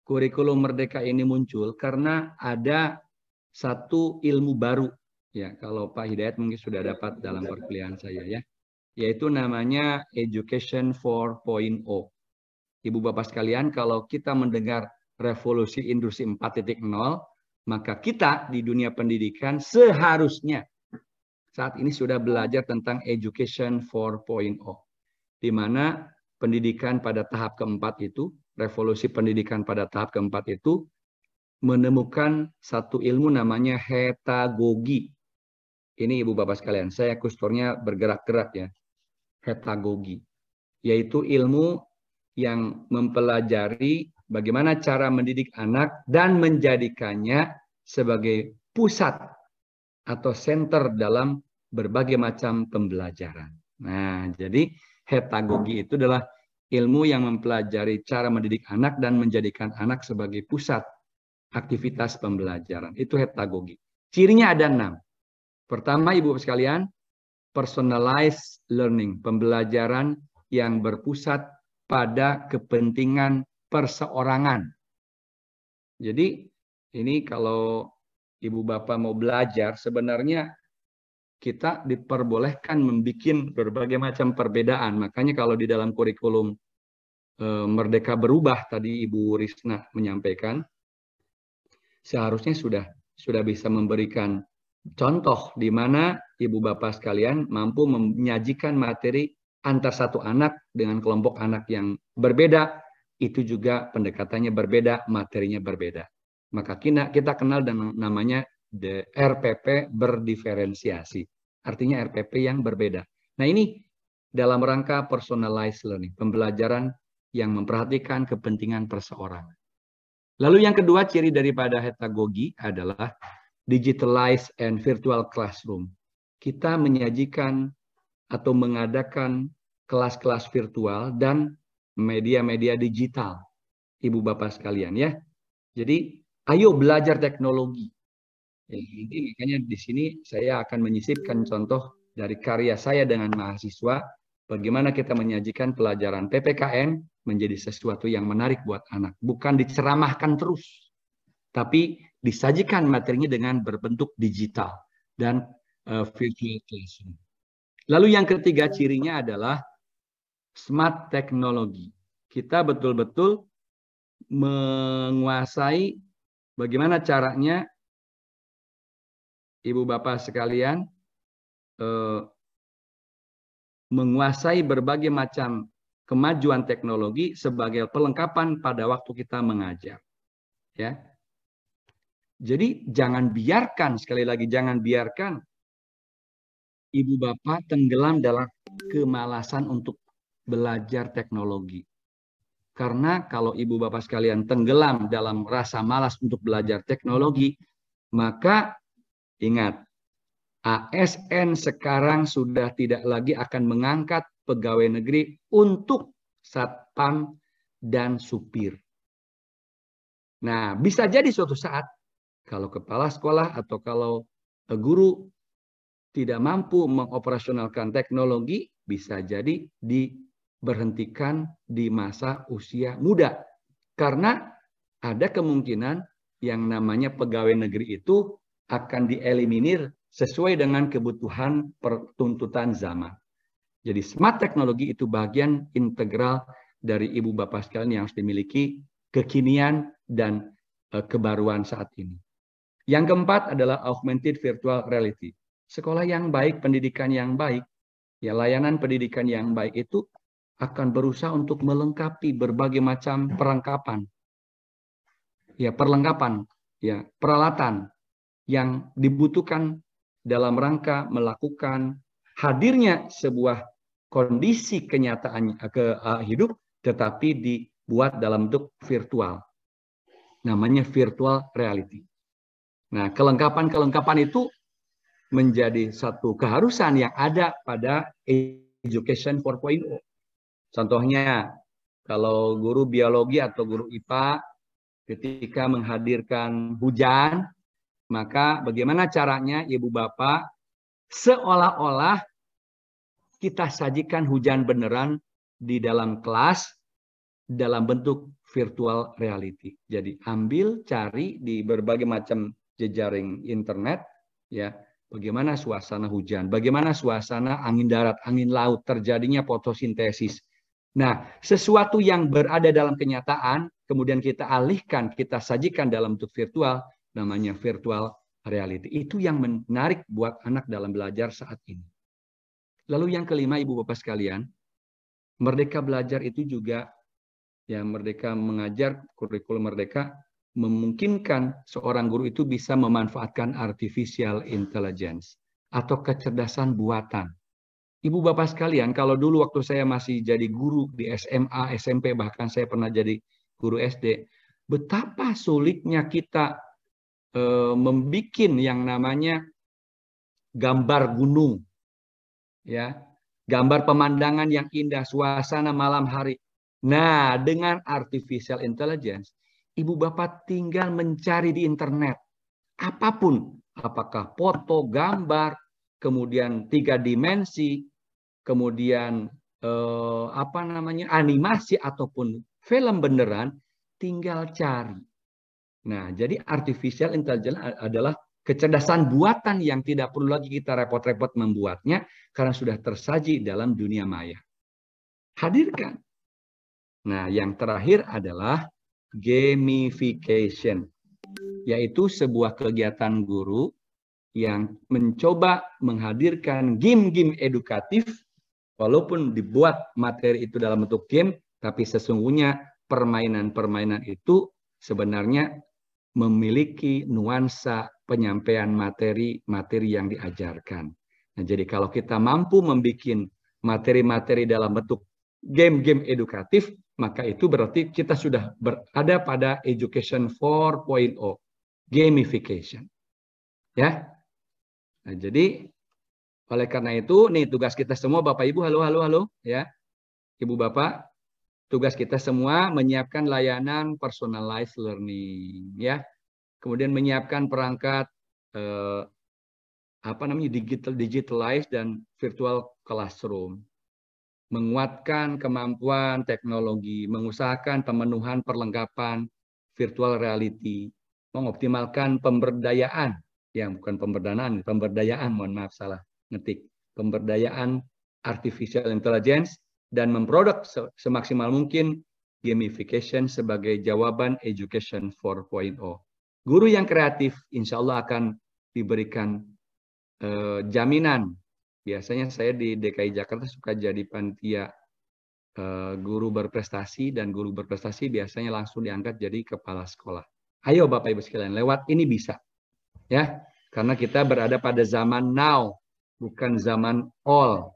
kurikulum Merdeka ini muncul karena ada satu ilmu baru. Ya, kalau Pak Hidayat mungkin sudah dapat dalam perkuliahan saya ya. Yaitu namanya Education 4.0. Ibu bapak sekalian, kalau kita mendengar revolusi industri 4.0, maka kita di dunia pendidikan seharusnya saat ini sudah belajar tentang Education 4.0. Di mana pendidikan pada tahap keempat itu, revolusi pendidikan pada tahap keempat itu, menemukan satu ilmu namanya hetagogi. Ini ibu bapak sekalian, saya kusturnya bergerak-gerak ya. Hetagogi, yaitu ilmu yang mempelajari bagaimana cara mendidik anak dan menjadikannya sebagai pusat atau center dalam berbagai macam pembelajaran. Nah, jadi hetagogi itu adalah ilmu yang mempelajari cara mendidik anak dan menjadikan anak sebagai pusat aktivitas pembelajaran. Itu hetagogi. Cirinya ada 6. Pertama, ibu sekalian, personalized learning, pembelajaran yang berpusat pada kepentingan perseorangan. Jadi ini kalau ibu bapak mau belajar, sebenarnya kita diperbolehkan membuat berbagai macam perbedaan. Makanya kalau di dalam kurikulum Merdeka Berubah tadi Ibu Risna menyampaikan, seharusnya sudah bisa memberikan contoh di mana ibu bapak sekalian mampu menyajikan materi antar satu anak dengan kelompok anak yang berbeda, itu juga pendekatannya berbeda, materinya berbeda. Maka kita kenal dengan namanya RPP berdiferensiasi. Artinya RPP yang berbeda. Nah ini dalam rangka personalized learning, pembelajaran yang memperhatikan kepentingan perseorangan. Lalu yang kedua ciri daripada hetagogi adalah digitalized and virtual classroom. Kita menyajikan atau mengadakan kelas-kelas virtual dan media-media digital. Ibu bapak sekalian ya. Jadi ayo belajar teknologi. Ini makanya di sini saya akan menyisipkan contoh dari karya saya dengan mahasiswa. Bagaimana kita menyajikan pelajaran PPKN menjadi sesuatu yang menarik buat anak. Bukan diceramahkan terus. Tapi disajikan materinya dengan berbentuk digital dan virtual classroom. Lalu yang ketiga cirinya adalah smart technology. Kita betul-betul menguasai bagaimana caranya ibu bapak sekalian menguasai berbagai macam kemajuan teknologi sebagai pelengkapan pada waktu kita mengajar. Ya. Jadi jangan biarkan, sekali lagi jangan biarkan ibu bapak tenggelam dalam kemalasan untuk belajar teknologi. Karena kalau ibu bapak sekalian tenggelam dalam rasa malas untuk belajar teknologi, maka ingat, ASN sekarang sudah tidak lagi akan mengangkat pegawai negeri untuk satpam dan supir. Nah, bisa jadi suatu saat kalau kepala sekolah atau kalau guru tidak mampu mengoperasionalkan teknologi, bisa jadi diberhentikan di masa usia muda. Karena ada kemungkinan yang namanya pegawai negeri itu akan dieliminir sesuai dengan kebutuhan pertuntutan zaman. Jadi smart teknologi itu bagian integral dari ibu bapak sekalian yang harus dimiliki kekinian dan kebaruan saat ini. Yang keempat adalah augmented virtual reality. Sekolah yang baik, pendidikan yang baik, ya layanan pendidikan yang baik itu akan berusaha untuk melengkapi berbagai macam perlengkapan. Ya, perlengkapan, ya, peralatan yang dibutuhkan dalam rangka melakukan hadirnya sebuah kondisi kenyataan hidup, tetapi dibuat dalam bentuk virtual. Namanya virtual reality. Nah, kelengkapan-kelengkapan itu menjadi satu keharusan yang ada pada Education 4.0. Contohnya, kalau guru biologi atau guru IPA ketika menghadirkan hujan, maka bagaimana caranya Ibu Bapak seolah-olah kita sajikan hujan beneran di dalam kelas dalam bentuk virtual reality. Jadi ambil, cari di berbagai macam jejaring internet, ya, bagaimana suasana hujan, bagaimana suasana angin darat, angin laut, terjadinya fotosintesis. Nah, sesuatu yang berada dalam kenyataan, kemudian kita alihkan, kita sajikan dalam bentuk virtual, namanya virtual reality. Itu yang menarik buat anak dalam belajar saat ini. Lalu yang kelima, Ibu Bapak sekalian, Merdeka Belajar itu juga, ya, Merdeka Mengajar, kurikulum Merdeka, memungkinkan seorang guru itu bisa memanfaatkan artificial intelligence atau kecerdasan buatan. Ibu Bapak sekalian, kalau dulu waktu saya masih jadi guru di SMA, SMP, bahkan saya pernah jadi guru SD, betapa sulitnya kita membuat yang namanya gambar gunung, ya, gambar pemandangan yang indah, suasana malam hari. Nah, dengan artificial intelligence, Ibu Bapak tinggal mencari di internet apapun, apakah foto, gambar, kemudian 3 dimensi, kemudian animasi ataupun film beneran, tinggal cari. Nah, jadi artificial intelligence adalah kecerdasan buatan yang tidak perlu lagi kita repot-repot membuatnya karena sudah tersaji dalam dunia maya. Hadirkan. Nah, yang terakhir adalah gamification, yaitu sebuah kegiatan guru yang mencoba menghadirkan game-game edukatif, walaupun dibuat materi itu dalam bentuk game, tapi sesungguhnya permainan-permainan itu sebenarnya memiliki nuansa penyampaian materi-materi yang diajarkan. Nah, jadi kalau kita mampu membuat materi-materi dalam bentuk game-game edukatif, maka itu berarti kita sudah berada pada Education 4.0, gamification. Ya. Nah, jadi oleh karena itu, nih tugas kita semua, Bapak Ibu, halo, ya, Ibu Bapak, tugas kita semua menyiapkan layanan personalized learning, ya, kemudian menyiapkan perangkat digitalized dan virtual classroom, menguatkan kemampuan teknologi, mengusahakan pemenuhan perlengkapan virtual reality, mengoptimalkan pemberdayaan, ya bukan pemberdanaan, pemberdayaan, mohon maaf salah ngetik, pemberdayaan artificial intelligence, dan memproduk semaksimal mungkin gamification sebagai jawaban Education 4.0. Guru yang kreatif insya Allah akan diberikan jaminan. Biasanya saya di DKI Jakarta suka jadi panitia guru berprestasi, dan guru berprestasi biasanya langsung diangkat jadi kepala sekolah. Ayo Bapak Ibu sekalian, lewat ini bisa. Ya, karena kita berada pada zaman now, bukan zaman all.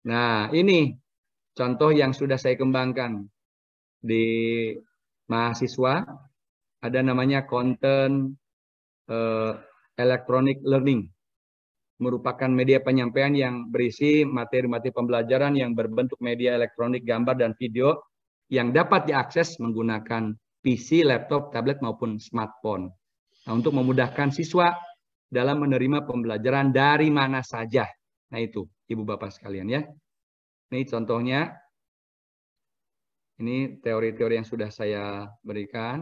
Nah, ini contoh yang sudah saya kembangkan di mahasiswa, ada namanya content electronic learning, merupakan media penyampaian yang berisi materi-materi pembelajaran yang berbentuk media elektronik, gambar, dan video yang dapat diakses menggunakan PC, laptop, tablet, maupun smartphone. Nah, untuk memudahkan siswa dalam menerima pembelajaran dari mana saja. Nah, itu Ibu Bapak sekalian, ya. Ini contohnya. Ini teori-teori yang sudah saya berikan.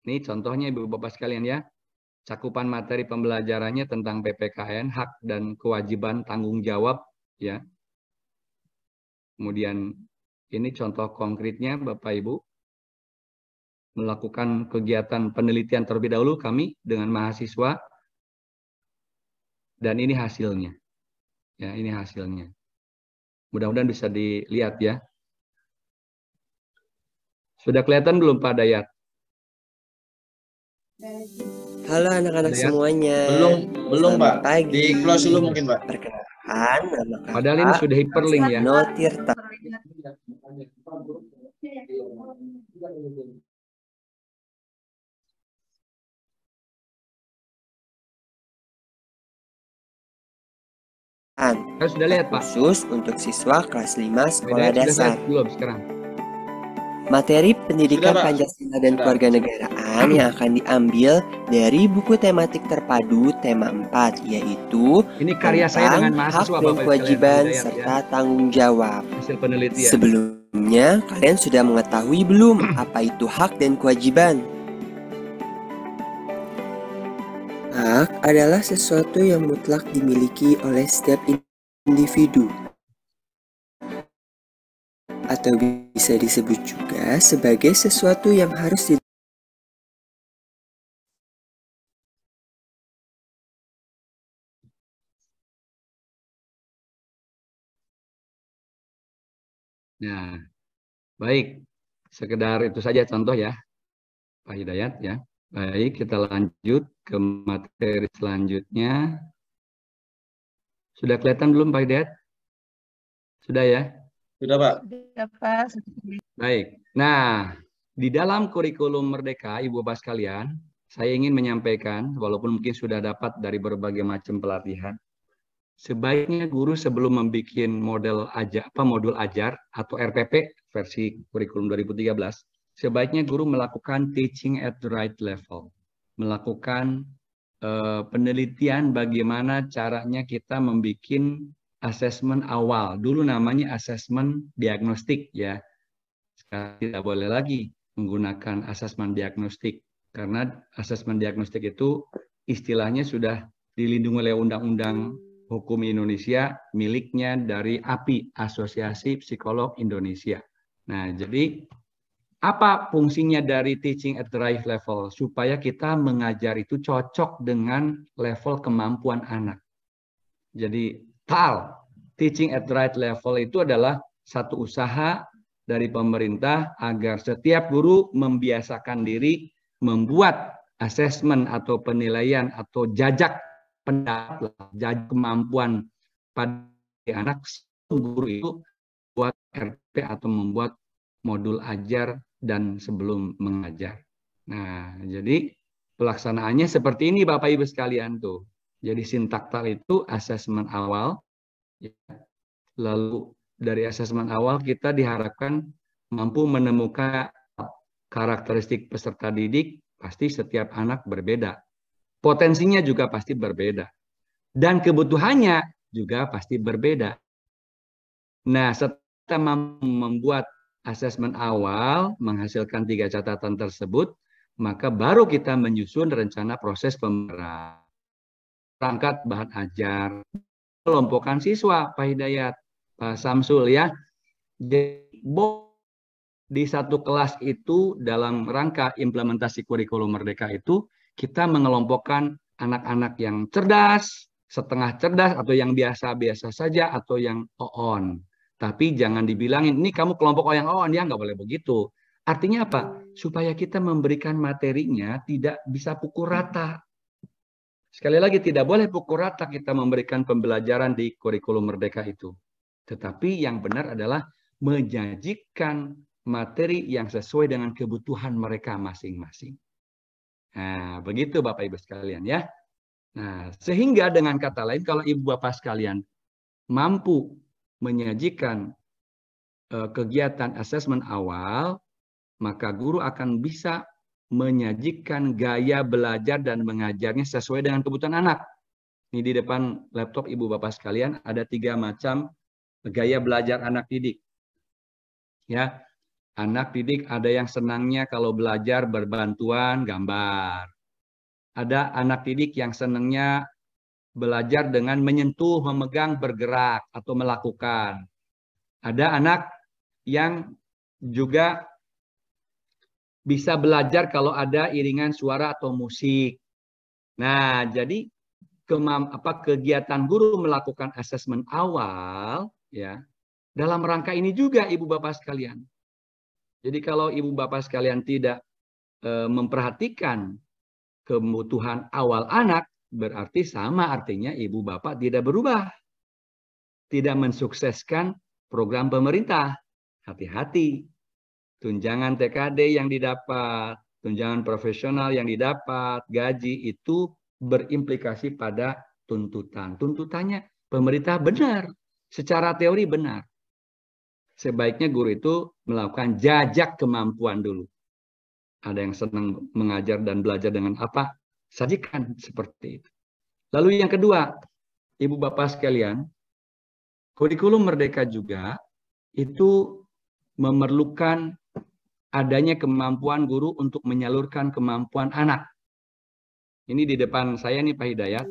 Ini contohnya Ibu Bapak sekalian, ya. Cakupan materi pembelajarannya tentang PPKN, hak dan kewajiban tanggung jawab, ya. Kemudian ini contoh konkretnya Bapak Ibu, melakukan kegiatan penelitian terlebih dahulu kami dengan mahasiswa, dan ini hasilnya. Ya, ini hasilnya. Mudah-mudahan bisa dilihat, ya. Sudah kelihatan belum Pak Dayat? Halo anak-anak Ada ya? semuanya. Belum Selamat Pak. pagi. Di close dulu mungkin Pak. Perkenalkan, nama Padahal ini kakak sudah hyperlink ya. Seno Tirta. Saya sudah lihat Pak. Khusus untuk siswa kelas 5 Pak sekolah Hidayat sudah dasar. lihat belum sekarang? Materi pendidikan Sudah, Pak. Pancasila dan Sudah. Kewarganegaraan yang akan diambil dari buku tematik terpadu tema 4, yaitu Ini karya saya dengan tentang hak mahasiswa dan Bapak Ibu kewajiban sekalian, Pak Hidayat, serta ya. tanggung jawab. Hasil penelitian. Sebelumnya, kalian sudah mengetahui belum apa itu hak dan kewajiban? Hak adalah sesuatu yang mutlak dimiliki oleh setiap individu, atau bisa disebut juga sebagai sesuatu yang harus Nah, baik. Sekedar itu saja contoh ya, Pak Hidayat ya. Baik, kita lanjut ke materi selanjutnya. Sudah kelihatan belum Pak Hidayat? Sudah ya? Sudah Pak. Baik. Nah, di dalam kurikulum Merdeka, Ibu Bapak sekalian, saya ingin menyampaikan, walaupun mungkin sudah dapat dari berbagai macam pelatihan, sebaiknya guru sebelum membuat modul ajar atau RPP versi kurikulum 2013, sebaiknya guru melakukan teaching at the right level, melakukan penelitian bagaimana caranya kita membuat asesmen awal. Dulu namanya asesmen diagnostik ya. Sekarang tidak boleh lagi menggunakan asesmen diagnostik karena asesmen diagnostik itu istilahnya sudah dilindungi oleh Undang-Undang Hukum Indonesia miliknya dari API, Asosiasi Psikolog Indonesia. Nah, jadi apa fungsinya dari teaching at the right level? Supaya kita mengajar itu cocok dengan level kemampuan anak. Jadi, teaching at the right level itu adalah satu usaha dari pemerintah agar setiap guru membiasakan diri membuat asesmen atau penilaian atau jajak pendapat, jajak kemampuan pada anak guru itu buat RP atau membuat modul ajar dan sebelum mengajar. Nah, jadi pelaksanaannya seperti ini Bapak Ibu sekalian tuh. Jadi sintaktal itu asesmen awal. Lalu dari asesmen awal kita diharapkan mampu menemukan karakteristik peserta didik, pasti setiap anak berbeda. Potensinya juga pasti berbeda. Dan kebutuhannya juga pasti berbeda. Nah, setelah membuat asesmen awal, menghasilkan 3 catatan tersebut, maka baru kita menyusun rencana proses pembelajaran. Perangkat bahan ajar, kelompokan siswa, Pak Hidayat, Pak Samsul ya. Jadi, di satu kelas itu dalam rangka implementasi kurikulum Merdeka itu, kita mengelompokkan anak-anak yang cerdas, setengah cerdas, atau yang biasa-biasa saja, atau yang on. Tapi jangan dibilangin, ini kamu kelompok yang on, ya nggak boleh begitu. Artinya apa? Supaya kita memberikan materinya tidak bisa pukul rata. Sekali lagi, tidak boleh pukul rata kita memberikan pembelajaran di kurikulum Merdeka itu. Tetapi yang benar adalah menyajikan materi yang sesuai dengan kebutuhan mereka masing-masing. Nah, begitu Bapak Ibu sekalian ya. Nah, sehingga dengan kata lain, kalau Ibu Bapak sekalian mampu menyajikan kegiatan asesmen awal, maka guru akan bisa menyajikan gaya belajar dan mengajarnya sesuai dengan kebutuhan anak. Ini di depan laptop Ibu Bapak sekalian ada 3 macam gaya belajar anak didik. Ya, anak didik ada yang senangnya kalau belajar berbantuan gambar. Ada anak didik yang senangnya belajar dengan menyentuh, memegang, bergerak, atau melakukan. Ada anak yang juga bisa belajar kalau ada iringan suara atau musik. Nah, jadi kegiatan guru melakukan asesmen awal, ya, dalam rangka ini juga Ibu Bapak sekalian. Jadi kalau Ibu Bapak sekalian tidak memperhatikan kebutuhan awal anak, berarti sama artinya ibu bapak tidak berubah. Tidak mensukseskan program pemerintah. Hati-hati. Tunjangan TKD yang didapat, tunjangan profesional yang didapat, gaji itu berimplikasi pada tuntutan. Tuntutannya pemerintah benar. Secara teori benar. Sebaiknya guru itu melakukan jajak kemampuan dulu. Ada yang senang mengajar dan belajar dengan apa? Sajikan seperti itu. Lalu yang kedua, ibu bapak sekalian, kurikulum Merdeka juga itu memerlukan adanya kemampuan guru untuk menyalurkan kemampuan anak. Ini di depan saya nih Pak Hidayat,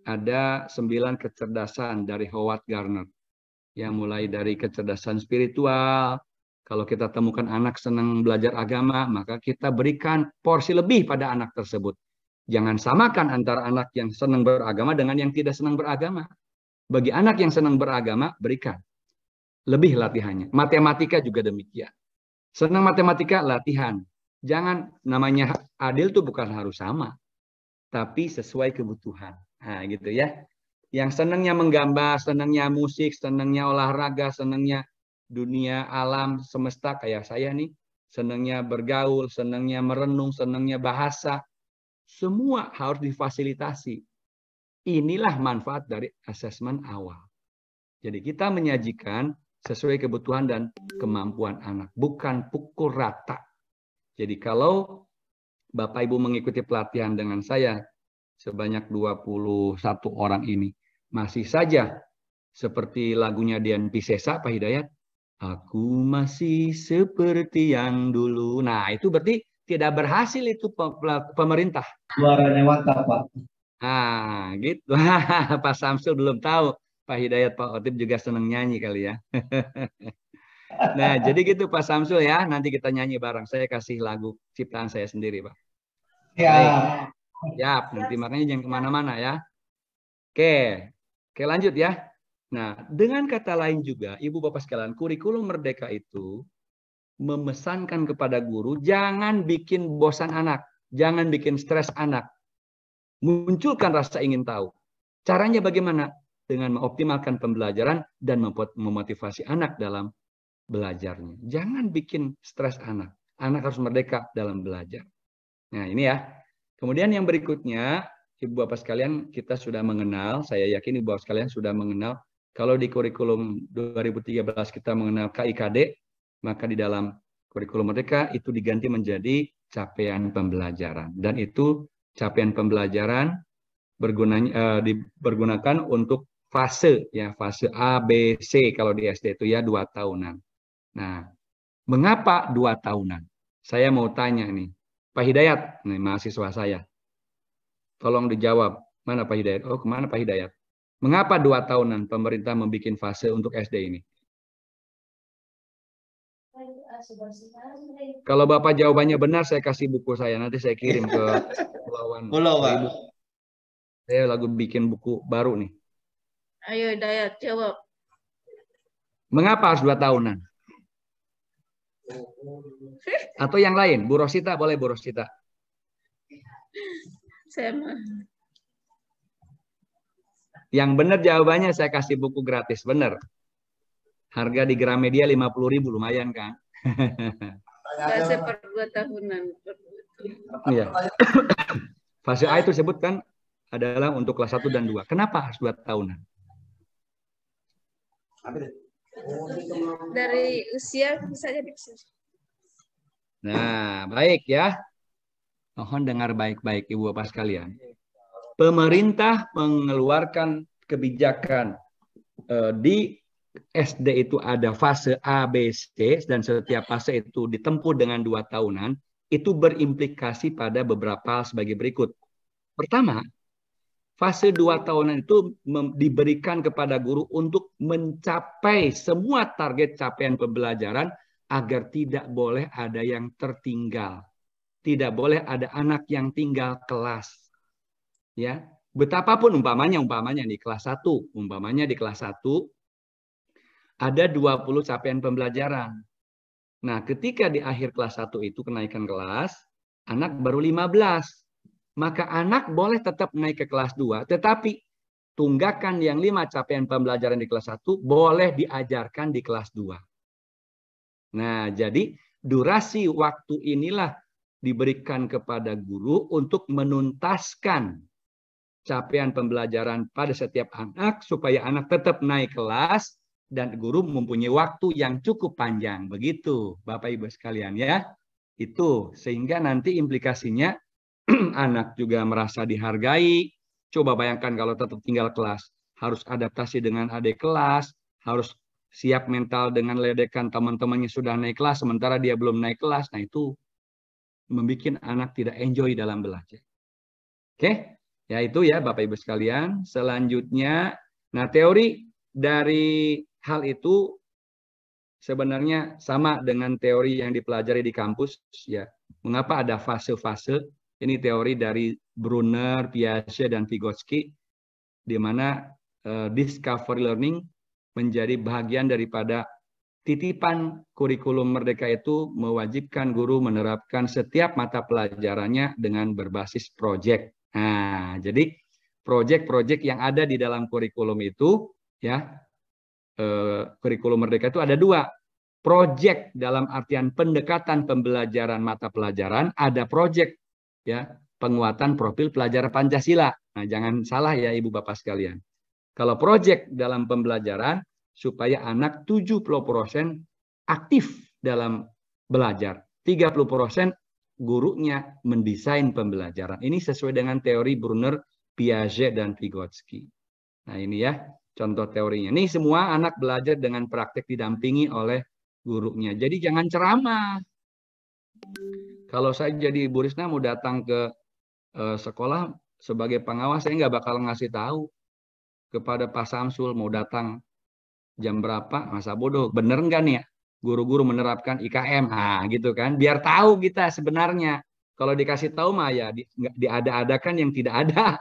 ada 9 kecerdasan dari Howard Gardner. Yang mulai dari kecerdasan spiritual. Kalau kita temukan anak senang belajar agama, maka kita berikan porsi lebih pada anak tersebut. Jangan samakan antara anak yang senang beragama dengan yang tidak senang beragama. Bagi anak yang senang beragama, berikan lebih latihannya. Matematika juga demikian. Senang matematika, latihan. Jangan, namanya adil itu bukan harus sama, tapi sesuai kebutuhan. Nah, gitu ya. Yang senangnya menggambar, senangnya musik, senangnya olahraga, senangnya dunia alam semesta kayak saya nih, senangnya bergaul, senangnya merenung, senangnya bahasa, semua harus difasilitasi. Inilah manfaat dari asesmen awal. Jadi kita menyajikan sesuai kebutuhan dan kemampuan anak, bukan pukul rata. Jadi kalau Bapak Ibu mengikuti pelatihan dengan saya sebanyak 21 orang ini, masih saja seperti lagunya Dian Piscesa, Pak Hidayat, aku masih seperti yang dulu. Nah, itu berarti tidak berhasil itu pemerintah. Suaranya mantap, Pak. Nah, gitu. Pak Samsul belum tahu. Pak Hidayat, Pak Otip juga senang nyanyi kali ya. Nah, jadi gitu Pak Samsul ya. Nanti kita nyanyi bareng. Saya kasih lagu ciptaan saya sendiri, Pak. Ya. Baik. Siap. Nanti makanya jangan kemana-mana ya. Oke. Oke, lanjut ya. Nah, dengan kata lain juga, Ibu Bapak sekalian, kurikulum Merdeka itu memesankan kepada guru, jangan bikin bosan anak, jangan bikin stres anak. Munculkan rasa ingin tahu. Caranya bagaimana? Dengan mengoptimalkan pembelajaran dan memotivasi anak dalam belajarnya. Jangan bikin stres anak. Anak harus merdeka dalam belajar. Nah, ini ya. Kemudian yang berikutnya, Ibu Bapak sekalian, kita sudah mengenal, saya yakin Ibu Bapak sekalian sudah mengenal, kalau di kurikulum 2013 kita mengenal KIKD, maka di dalam kurikulum Merdeka itu diganti menjadi capaian pembelajaran. Dan itu capaian pembelajaran dipergunakan untuk fase, ya fase A, B, C kalau di SD itu ya 2 tahunan. Nah, mengapa 2 tahunan? Saya mau tanya nih, Pak Hidayat, nih mahasiswa saya. Tolong dijawab. Mana Pak Hidayat? Oh, kemana Pak Hidayat? Mengapa 2 tahunan pemerintah membuat fase untuk SD ini? Kalau Bapak jawabannya benar, saya kasih buku saya. Nanti saya kirim ke Pulauan. Saya lagi bikin buku baru nih. Ayo Hidayat, jawab. Mengapa harus 2 tahunan? Atau yang lain? Bu Rosita, boleh Bu Rosita. Yang benar jawabannya saya kasih buku gratis, benar. Harga di Gramedia 50.000, lumayan kan? Fase per 2 tahunan. Iya. Fase A itu sebutkan adalah untuk kelas 1 dan 2. Kenapa harus 2 tahunan? Dari usia bisa jadi. Nah, baik ya. Mohon dengar baik-baik Ibu Bapak sekalian. Pemerintah mengeluarkan kebijakan di SD itu ada fase A, B, C, dan setiap fase itu ditempuh dengan 2 tahunan, itu berimplikasi pada beberapa hal sebagai berikut. Pertama, fase 2 tahunan itu diberikan kepada guru untuk mencapai semua target capaian pembelajaran agar tidak boleh ada yang tertinggal. Tidak boleh ada anak yang tinggal kelas. Ya, betapapun umpamanya di kelas 1, umpamanya di kelas 1 ada 20 capaian pembelajaran. Nah, ketika di akhir kelas 1 itu kenaikan kelas, anak baru 15. maka anak boleh tetap naik ke kelas 2, tetapi tunggakan yang 5 capaian pembelajaran di kelas 1 boleh diajarkan di kelas 2. Nah, jadi durasi waktu inilah diberikan kepada guru untuk menuntaskan capaian pembelajaran pada setiap anak supaya anak tetap naik kelas dan guru mempunyai waktu yang cukup panjang. Begitu, Bapak Ibu sekalian ya. Itu sehingga nanti implikasinya anak juga merasa dihargai. Coba bayangkan kalau tetap tinggal kelas, harus adaptasi dengan adik kelas, harus siap mental dengan ledekan teman-temannya sudah naik kelas, sementara dia belum naik kelas. Nah itu membuat anak tidak enjoy dalam belajar. Oke, ya itu ya Bapak Ibu sekalian. Selanjutnya, nah teori dari hal itu sebenarnya sama dengan teori yang dipelajari di kampus. Ya, mengapa ada fase-fase? Ini teori dari Brunner, Piaget, dan Vygotsky, di mana discovery learning menjadi bagian daripada titipan kurikulum Merdeka itu mewajibkan guru menerapkan setiap mata pelajarannya dengan berbasis proyek. Nah, jadi proyek-proyek yang ada di dalam kurikulum itu, ya, kurikulum Merdeka itu ada 2. Proyek dalam artian pendekatan pembelajaran mata pelajaran, ada proyek ya penguatan profil pelajar Pancasila. Nah, jangan salah ya Ibu Bapak sekalian. Kalau proyek dalam pembelajaran supaya anak 70% aktif dalam belajar, 30% gurunya mendesain pembelajaran. Ini sesuai dengan teori Brunner, Piaget, dan Vygotsky. Nah, ini ya contoh teorinya. Ini semua anak belajar dengan praktek didampingi oleh gurunya. Jadi jangan ceramah. Kalau saya jadi Bu Risna mau datang ke sekolah sebagai pengawas, saya nggak bakal ngasih tahu kepada Pak Samsul mau datang jam berapa, masa bodoh. Bener nggak nih ya guru-guru menerapkan IKM? Nah, gitu kan. Biar tahu kita sebenarnya. Kalau dikasih tahu mah ya diada-adakan yang tidak ada.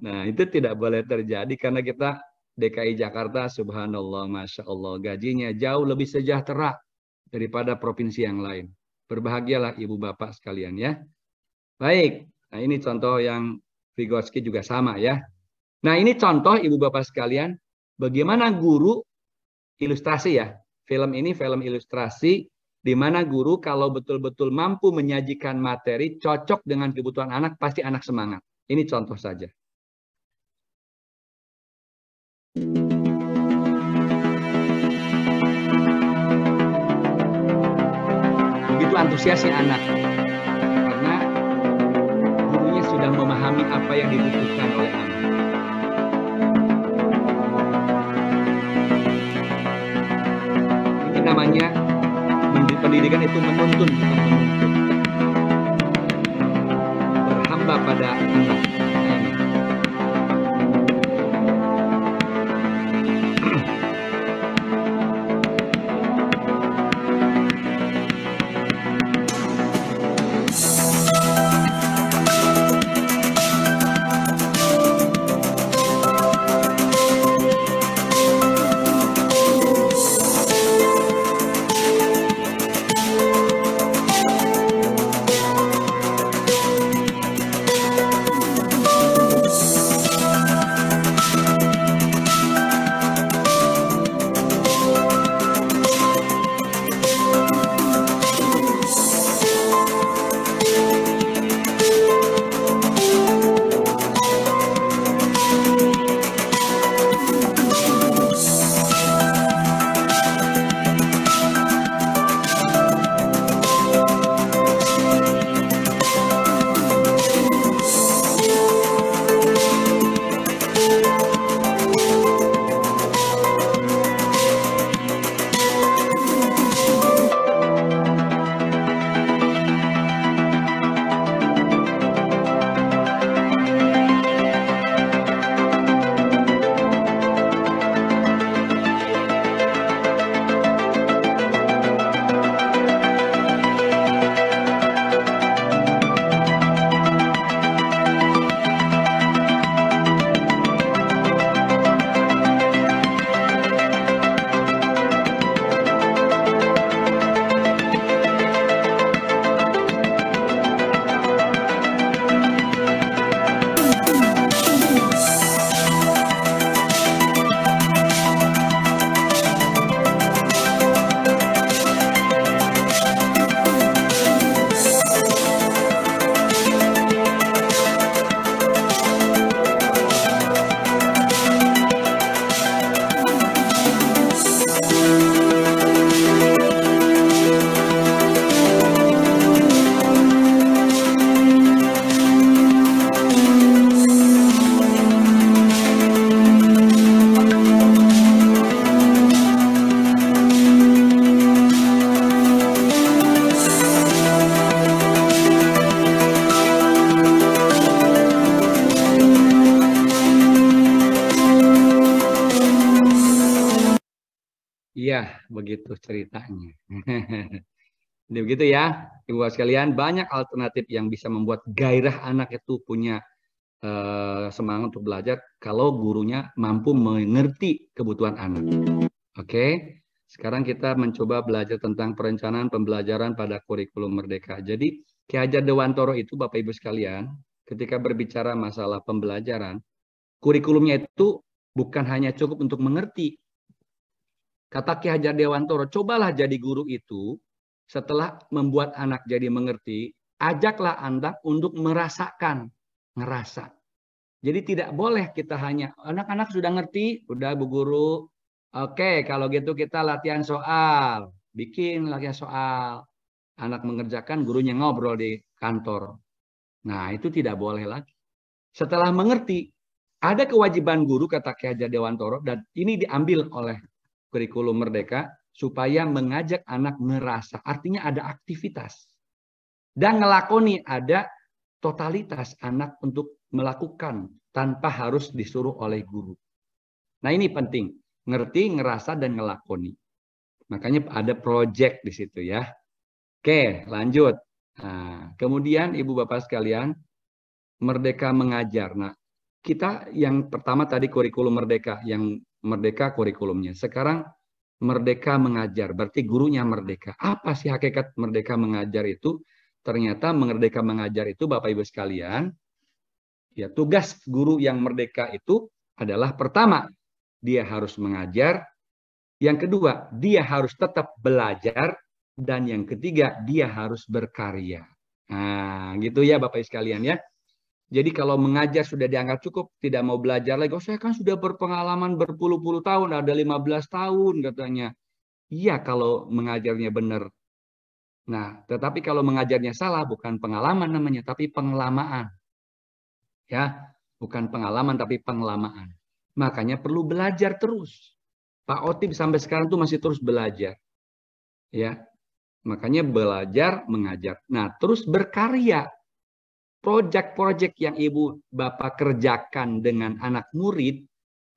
Nah, itu tidak boleh terjadi karena kita DKI Jakarta, subhanallah, masya Allah, gajinya jauh lebih sejahtera daripada provinsi yang lain. Berbahagialah Ibu Bapak sekalian ya. Baik, nah ini contoh yang Vygotsky juga sama ya. Nah ini contoh Ibu Bapak sekalian, bagaimana guru ilustrasi ya. Film ini film ilustrasi, di mana guru kalau betul-betul mampu menyajikan materi cocok dengan kebutuhan anak, pasti anak semangat. Ini contoh saja. Begitu antusiasnya anak, karena gurunya sudah memahami apa yang dibutuhkan oleh anak. Ini namanya pendidikan itu menuntun, bukan menuntut. Berhamba pada anak. Ya, begitu ceritanya. Jadi begitu ya, Ibu Bapak sekalian, banyak alternatif yang bisa membuat gairah anak itu punya semangat untuk belajar kalau gurunya mampu mengerti kebutuhan anak. Oke, sekarang kita mencoba belajar tentang perencanaan pembelajaran pada kurikulum Merdeka. Jadi, Ki Hajar Dewantoro itu, Bapak Ibu sekalian, ketika berbicara masalah pembelajaran, kurikulumnya itu bukan hanya cukup untuk mengerti. Kata Ki Hajar Dewantoro, cobalah jadi guru itu, setelah membuat anak jadi mengerti, ajaklah anak untuk merasakan, ngerasa. Jadi tidak boleh kita hanya, anak-anak sudah ngerti, udah Bu Guru, oke, kalau gitu kita latihan soal. Bikin latihan soal. Anak mengerjakan, gurunya ngobrol di kantor. Nah, itu tidak boleh lagi. Setelah mengerti, ada kewajiban guru, kata Ki Hajar Dewantoro, dan ini diambil oleh kurikulum Merdeka, supaya mengajak anak merasa. Artinya ada aktivitas. Dan ngelakoni, ada totalitas anak untuk melakukan tanpa harus disuruh oleh guru. Nah, ini penting. Ngerti, ngerasa, dan ngelakoni. Makanya ada project di situ ya. Oke, lanjut. Nah, kemudian Ibu Bapak sekalian, Merdeka mengajar. Nah, kita yang pertama tadi kurikulum Merdeka, yang Merdeka kurikulumnya. Sekarang Merdeka mengajar, berarti gurunya merdeka. Apa sih hakikat Merdeka mengajar itu? Ternyata Merdeka mengajar itu, Bapak Ibu sekalian, ya tugas guru yang merdeka itu adalah pertama, dia harus mengajar. Yang kedua, dia harus tetap belajar. Dan yang ketiga, dia harus berkarya. Nah, gitu ya Bapak Ibu sekalian ya. Jadi kalau mengajar sudah dianggap cukup, tidak mau belajar lagi. Oh, saya kan sudah berpengalaman berpuluh-puluh tahun, ada 15 tahun katanya. Iya, kalau mengajarnya benar. Nah, tetapi kalau mengajarnya salah, bukan pengalaman namanya, tapi penglamaan. Ya, bukan pengalaman, tapi penglamaan. Makanya perlu belajar terus. Pak Otip sampai sekarang tuh masih terus belajar. Ya, makanya belajar, mengajar. Nah, terus berkarya. Proyek-proyek yang Ibu Bapak kerjakan dengan anak murid,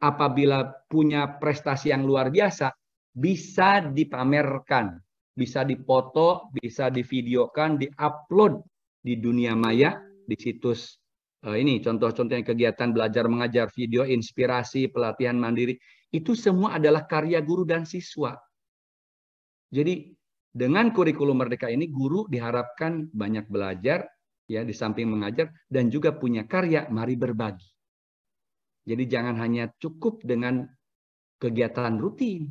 apabila punya prestasi yang luar biasa, bisa dipamerkan, bisa dipoto, bisa divideokan, diupload di dunia maya, di situs ini contoh-contohnya kegiatan belajar mengajar, video inspirasi, pelatihan mandiri, itu semua adalah karya guru dan siswa. Jadi dengan kurikulum Merdeka ini, guru diharapkan banyak belajar, ya, di samping mengajar, dan juga punya karya, mari berbagi. Jadi jangan hanya cukup dengan kegiatan rutin.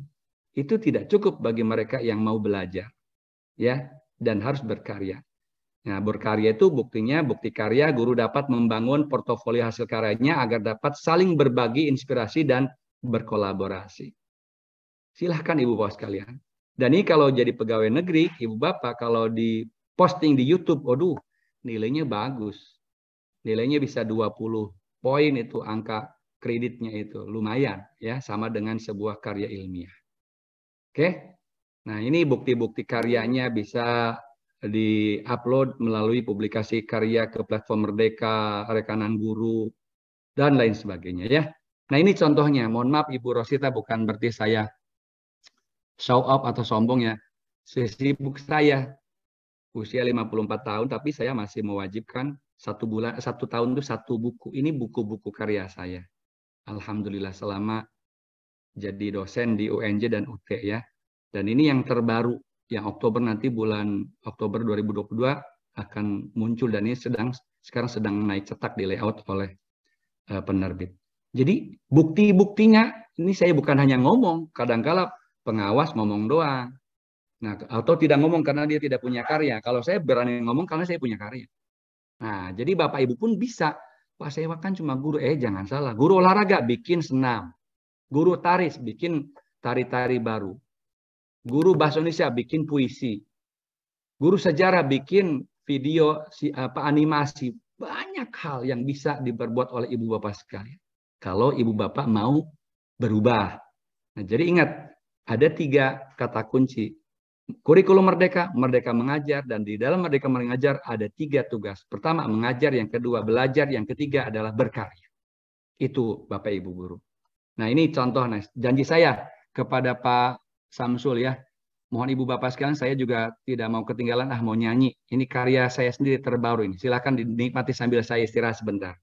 Itu tidak cukup bagi mereka yang mau belajar. Ya, dan harus berkarya. Nah, berkarya itu buktinya, bukti karya, guru dapat membangun portofolio hasil karyanya agar dapat saling berbagi inspirasi dan berkolaborasi. Silahkan Ibu Bapak sekalian. Dan ini kalau jadi pegawai negeri, Ibu Bapak, kalau di posting di YouTube, waduh, nilainya bagus. Nilainya bisa 20 poin itu angka kreditnya itu. Lumayan ya, sama dengan sebuah karya ilmiah. Oke. Nah, ini bukti-bukti karyanya bisa di-upload melalui publikasi karya ke platform Merdeka, Rekanan Guru, dan lain sebagainya ya. Nah, ini contohnya. Mohon maaf Ibu Rosita, bukan berarti saya show off atau sombong ya. Sibuk saya. Usia 54 tahun, tapi saya masih mewajibkan 1 tahun itu 1 buku. Ini buku-buku karya saya. Alhamdulillah selama jadi dosen di UNJ dan UT ya. Dan ini yang terbaru, yang Oktober nanti, bulan Oktober 2022 akan muncul, dan ini sekarang sedang naik cetak di layout oleh penerbit. Jadi bukti-buktinya ini saya bukan hanya ngomong, kadang-kala pengawas ngomong doang. Nah, atau tidak ngomong karena dia tidak punya karya. Kalau saya berani ngomong karena saya punya karya. Nah, jadi Bapak Ibu pun bisa. Pak, saya kan cuma guru. Jangan salah. Guru olahraga bikin senam. Guru tari bikin tari-tari baru. Guru bahasa Indonesia bikin puisi. Guru sejarah bikin video animasi. Banyak hal yang bisa diperbuat oleh Ibu Bapak sekalian. Kalau Ibu Bapak mau berubah. Nah, jadi ingat, ada 3 kata kunci. Kurikulum Merdeka, Merdeka mengajar, dan di dalam Merdeka mengajar ada 3 tugas. Pertama mengajar, yang kedua belajar, yang ketiga adalah berkarya. Itu Bapak Ibu guru. Nah, ini contoh janji saya kepada Pak Samsul ya. Mohon Ibu Bapak sekalian, saya juga tidak mau ketinggalan, mau nyanyi. Ini karya saya sendiri terbaru ini. Silakan dinikmati sambil saya istirahat sebentar.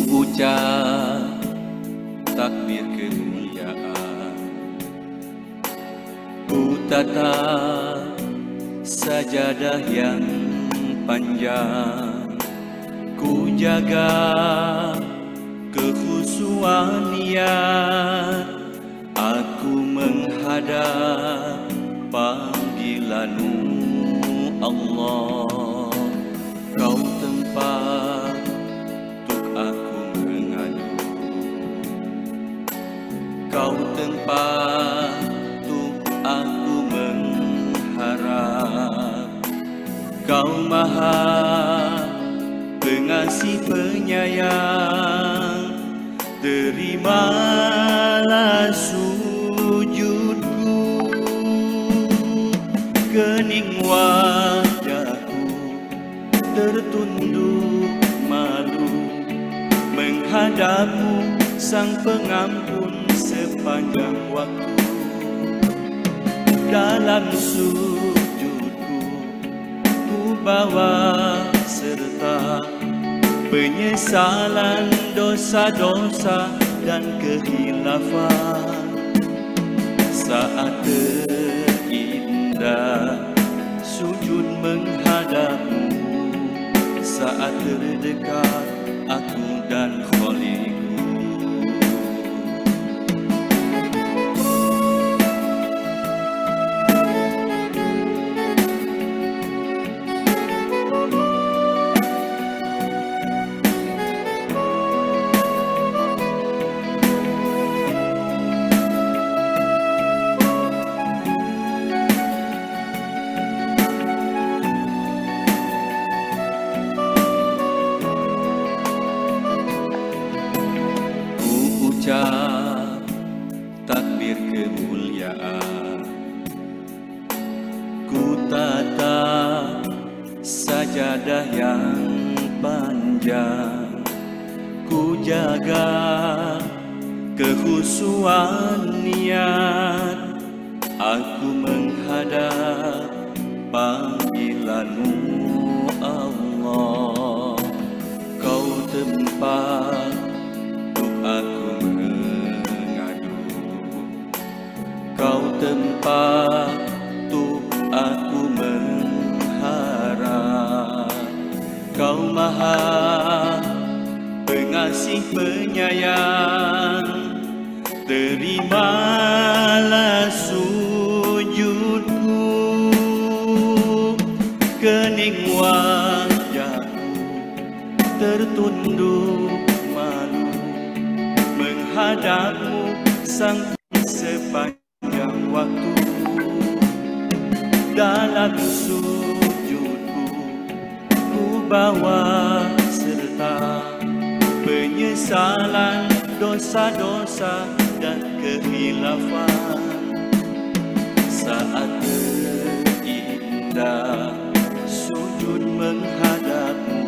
Ucap takbir kemuliaan, ku tatap sajadah yang panjang, ku jaga kekhusyuan niat, aku menghadap panggilan-Mu Allah. Kau tempat aku mengadu, Kau tempat untuk aku mengharap, Kau Maha Pengasih Penyayang, terimalah sujudku, kening wajahku tertunduk malu menghadap-Mu Sang Pengampun sepanjang waktu. Dalam sujudku ku bawa serta penyesalan dosa-dosa dan kehilafan. Saat terindah sujud menghadap-Mu, saat terdekat aku dan Khaliqku. Takbir kemuliaan, ku tatap sajadah yang panjang, ku jaga kekhusyuan niat, aku menghadap panggilan-Mu Allah. Kau tempat aku mengadu, Kau tempat untuk aku mengharap, Kau Maha Pengasih Penyayang, terimalah sujudku, kening wajahku tertunduk malu menghadap-Mu Sang sepanjang waktu. Dalam sujudku ku bawa serta penyesalan dosa-dosa dan kehilafan. Saat terindah sujud menghadap-Mu,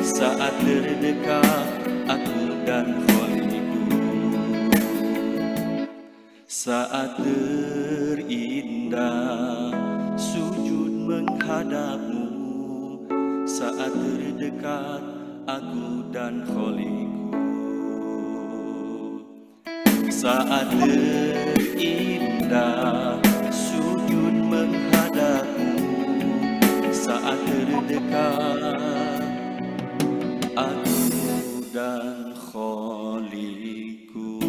saat terdekat aku dan Khaliqku. Saat terindah sujud menghadap-Mu, saat terdekat aku dan Khaliqku. Saat terindah sujud menghadap-Mu, saat terdekat aku dan Khaliqku.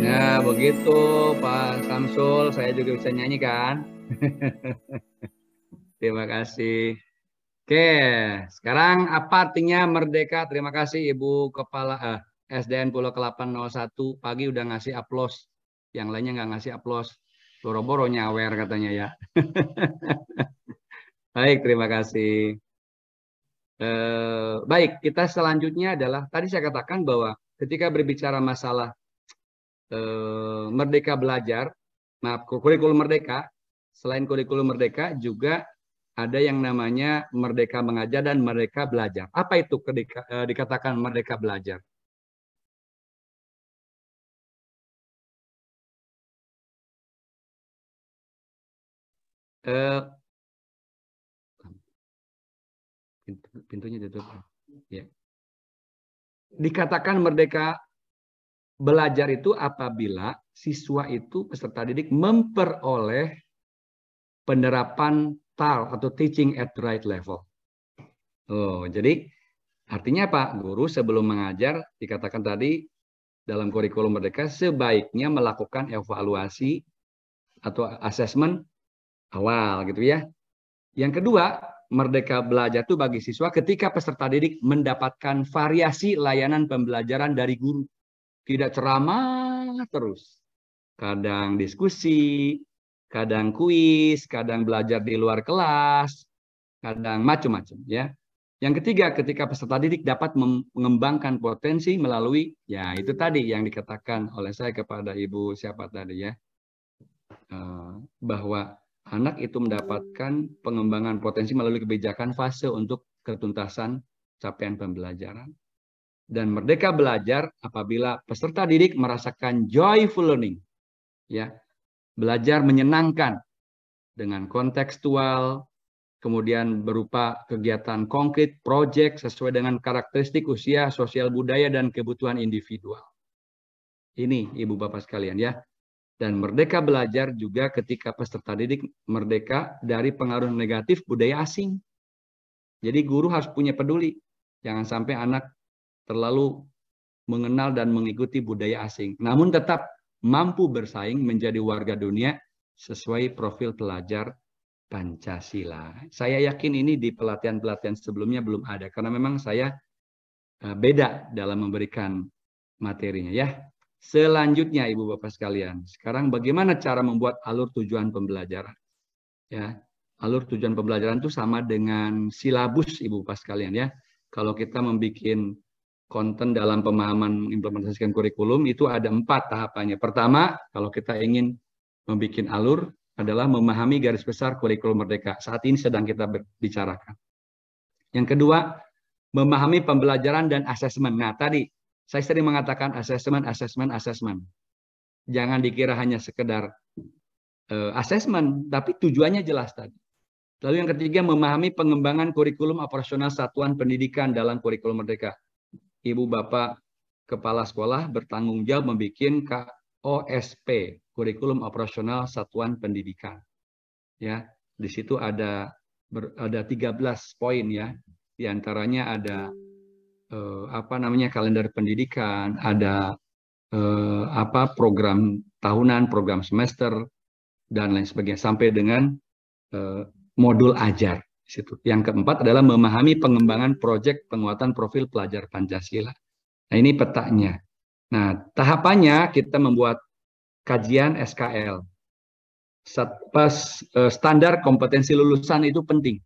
Nah, begitu Pak Samsul, saya juga bisa nyanyi kan? Terima kasih. Oke, sekarang apa artinya merdeka? Terima kasih Ibu Kepala SDN Pulau Kelapan 01. Pagi udah ngasih aplaus. Yang lainnya nggak ngasih aplaus. Boro-boro nyawer katanya ya. Baik, terima kasih. Baik, kita selanjutnya adalah, tadi saya katakan bahwa ketika berbicara masalah merdeka belajar, maaf, kurikulum merdeka, selain kurikulum merdeka juga ada yang namanya merdeka mengajar dan merdeka belajar. Apa itu dikatakan merdeka belajar? Pintunya ditutup. Ya. Dikatakan merdeka belajar itu apabila siswa itu peserta didik memperoleh penerapan TAL atau teaching at the right level. Oh, jadi artinya apa? Guru sebelum mengajar dikatakan tadi dalam kurikulum merdeka sebaiknya melakukan evaluasi atau asesmen awal gitu ya. Yang kedua, merdeka belajar itu bagi siswa ketika peserta didik mendapatkan variasi layanan pembelajaran dari guru. Tidak ceramah terus. Kadang diskusi, kadang kuis, kadang belajar di luar kelas, kadang macam-macam ya. Yang ketiga, ketika peserta didik dapat mengembangkan potensi melalui ya itu tadi yang dikatakan oleh saya kepada Ibu siapa tadi ya, bahwa anak itu mendapatkan pengembangan potensi melalui kebijakan fase untuk ketuntasan capaian pembelajaran. Dan merdeka belajar apabila peserta didik merasakan joyful learning, ya, belajar menyenangkan dengan kontekstual, kemudian berupa kegiatan konkret, proyek sesuai dengan karakteristik usia, sosial budaya, dan kebutuhan individual. Ini Ibu Bapak sekalian ya. Dan merdeka belajar juga ketika peserta didik merdeka dari pengaruh negatif budaya asing. Jadi guru harus punya peduli. Jangan sampai anak terlalu mengenal dan mengikuti budaya asing. Namun tetap mampu bersaing menjadi warga dunia sesuai profil pelajar Pancasila. Saya yakin ini di pelatihan-pelatihan sebelumnya belum ada. Karena memang saya beda dalam memberikan materinya ya. Selanjutnya Ibu Bapak sekalian, sekarang bagaimana cara membuat alur tujuan pembelajaran? Ya, alur tujuan pembelajaran itu sama dengan silabus Ibu Bapak sekalian ya. Kalau kita membuat konten dalam pemahaman implementasikan kurikulum itu ada 4 tahapannya. Pertama, kalau kita ingin membuat alur adalah memahami garis besar kurikulum merdeka. Saat ini sedang kita bicarakan. Yang kedua, memahami pembelajaran dan asesmen. Nah, tadi saya sering mengatakan asesmen. Jangan dikira hanya sekedar asesmen, tapi tujuannya jelas tadi. Lalu yang ketiga, memahami pengembangan kurikulum operasional satuan pendidikan dalam kurikulum merdeka. Ibu Bapak Kepala Sekolah bertanggung jawab membuat KOSP, kurikulum operasional satuan pendidikan. Ya, di situ ada 13 poin ya. Di antaranya ada kalender pendidikan, ada program tahunan, program semester dan lain sebagainya sampai dengan modul ajar. Situ. Yang keempat adalah memahami pengembangan proyek penguatan profil pelajar Pancasila. Nah, ini petanya. Nah, tahapannya kita membuat kajian SKL. Standar kompetensi lulusan itu penting.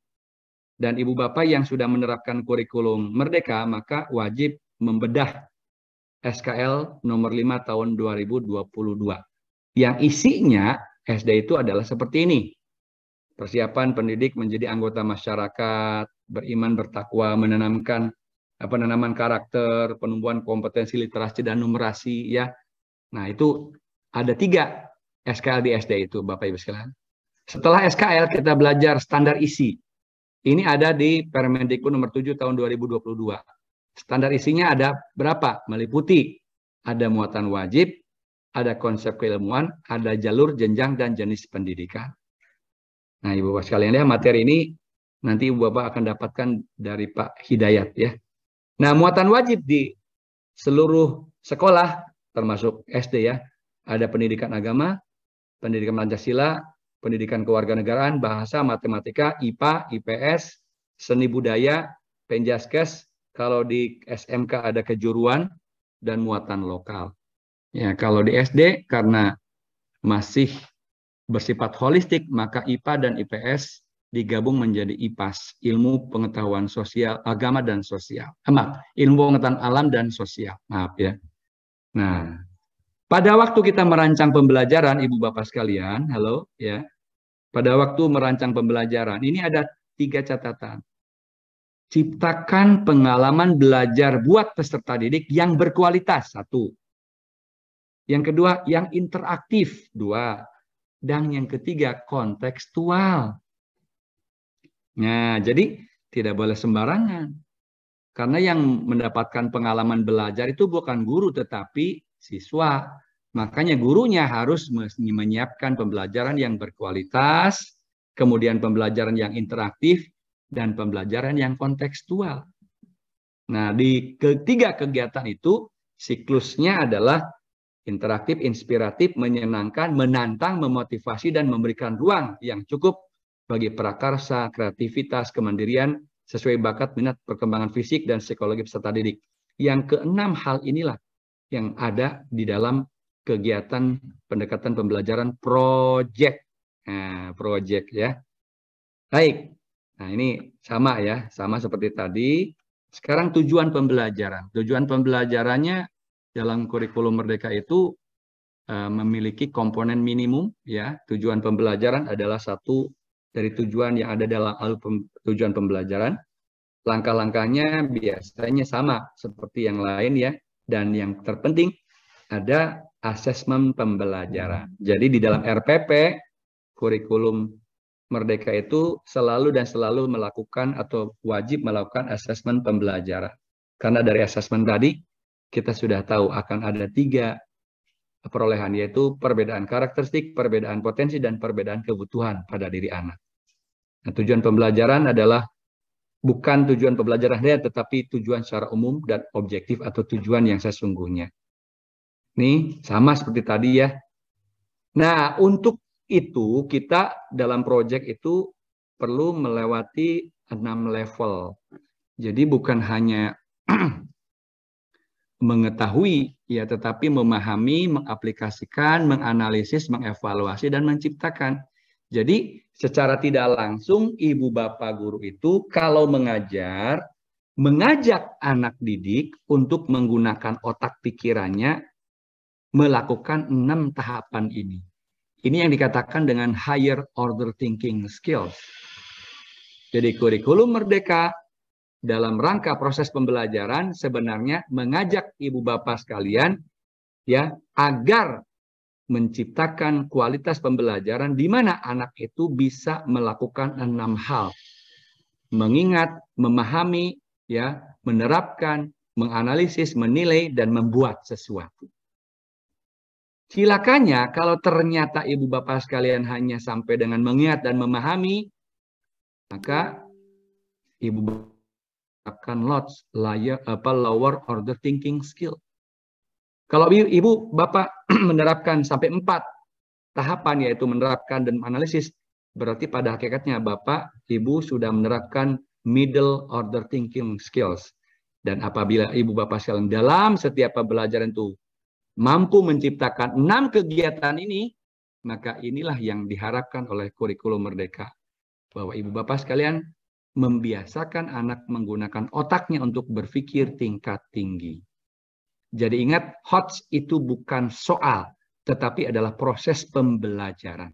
Dan Ibu Bapak yang sudah menerapkan kurikulum merdeka, maka wajib membedah SKL nomor 5 tahun 2022. Yang isinya SD itu adalah seperti ini. Persiapan pendidik menjadi anggota masyarakat, beriman bertakwa, penanaman karakter, penumbuhan kompetensi literasi dan numerasi ya. Nah, itu ada 3 SKL di SD itu Bapak Ibu sekalian. Setelah SKL kita belajar standar isi. Ini ada di Permendikbud nomor 7 tahun 2022. Standar isinya ada berapa? Meliputi ada muatan wajib, ada konsep keilmuan, ada jalur, jenjang, dan jenis pendidikan. Nah, Ibu Bapak sekalian ya, materi ini nanti Ibu Bapak akan dapatkan dari Pak Hidayat ya. Nah, muatan wajib di seluruh sekolah, termasuk SD ya, ada pendidikan agama, pendidikan Pancasila, pendidikan kewarganegaraan, bahasa, matematika, IPA, IPS, seni budaya, Penjaskes, kalau di SMK ada kejuruan dan muatan lokal. Ya, kalau di SD karena masih bersifat holistik, maka IPA dan IPS digabung menjadi IPAS, ilmu pengetahuan sosial, agama dan sosial. Maaf, ilmu pengetahuan alam dan sosial. Maaf ya. Nah, pada waktu kita merancang pembelajaran, Ibu Bapak sekalian, halo ya. Pada waktu merancang pembelajaran, ini ada 3 catatan. Ciptakan pengalaman belajar buat peserta didik yang berkualitas, 1. Yang kedua, yang interaktif, 2. Dan yang ketiga, kontekstual. Nah, jadi tidak boleh sembarangan. Karena yang mendapatkan pengalaman belajar itu bukan guru, tetapi siswa. Makanya gurunya harus menyiapkan pembelajaran yang berkualitas, kemudian pembelajaran yang interaktif, dan pembelajaran yang kontekstual. Nah, di ketiga kegiatan itu, siklusnya adalah interaktif, inspiratif, menyenangkan, menantang, memotivasi, dan memberikan ruang yang cukup bagi prakarsa, kreativitas, kemandirian, sesuai bakat, minat, perkembangan fisik, dan psikologi peserta didik. Yang keenam hal inilah yang ada di dalam kegiatan pendekatan pembelajaran project. Nah, project ya. Baik. Nah, ini sama ya, sama seperti tadi. Sekarang tujuan pembelajaran. Tujuan pembelajarannya dalam kurikulum Merdeka itu memiliki komponen minimum ya. Tujuan pembelajaran adalah satu dari tujuan yang ada dalam tujuan pembelajaran. Langkah-langkahnya biasanya sama seperti yang lain ya. Dan yang terpenting ada asesmen pembelajaran. Jadi di dalam RPP kurikulum Merdeka itu selalu melakukan atau wajib melakukan asesmen pembelajaran. Karena dari asesmen tadi kita sudah tahu akan ada 3 perolehan, yaitu perbedaan karakteristik, perbedaan potensi, dan perbedaan kebutuhan pada diri anak. Nah, tujuan pembelajaran adalah bukan tujuan pembelajaran saja, tetapi tujuan secara umum dan objektif atau tujuan yang sesungguhnya. Ini sama seperti tadi ya. Nah, untuk itu kita dalam proyek itu perlu melewati 6 level. Jadi bukan hanya mengetahui ya, tetapi memahami, mengaplikasikan, menganalisis, mengevaluasi, dan menciptakan. Jadi secara tidak langsung ibu bapak guru itu kalau mengajar, mengajak anak didik untuk menggunakan otak pikirannya melakukan 6 tahapan ini. Ini yang dikatakan dengan higher order thinking skills. Jadi kurikulum Merdeka dalam rangka proses pembelajaran sebenarnya mengajak ibu bapak sekalian ya agar menciptakan kualitas pembelajaran di mana anak itu bisa melakukan 6 hal. Mengingat, memahami, ya, menerapkan, menganalisis, menilai, dan membuat sesuatu. Silakannya kalau ternyata ibu bapak sekalian hanya sampai dengan mengingat dan memahami, maka ibu akan lower order thinking skill. Kalau ibu bapak menerapkan sampai 4 tahapan, yaitu menerapkan dan menganalisis, berarti pada hakikatnya bapak ibu sudah menerapkan middle order thinking skills. Dan apabila ibu bapak sekalian dalam setiap pembelajaran itu mampu menciptakan 6 kegiatan ini, maka inilah yang diharapkan oleh kurikulum Merdeka. Bahwa ibu bapak sekalian membiasakan anak menggunakan otaknya untuk berpikir tingkat tinggi. Jadi ingat, HOTS itu bukan soal, tetapi adalah proses pembelajaran.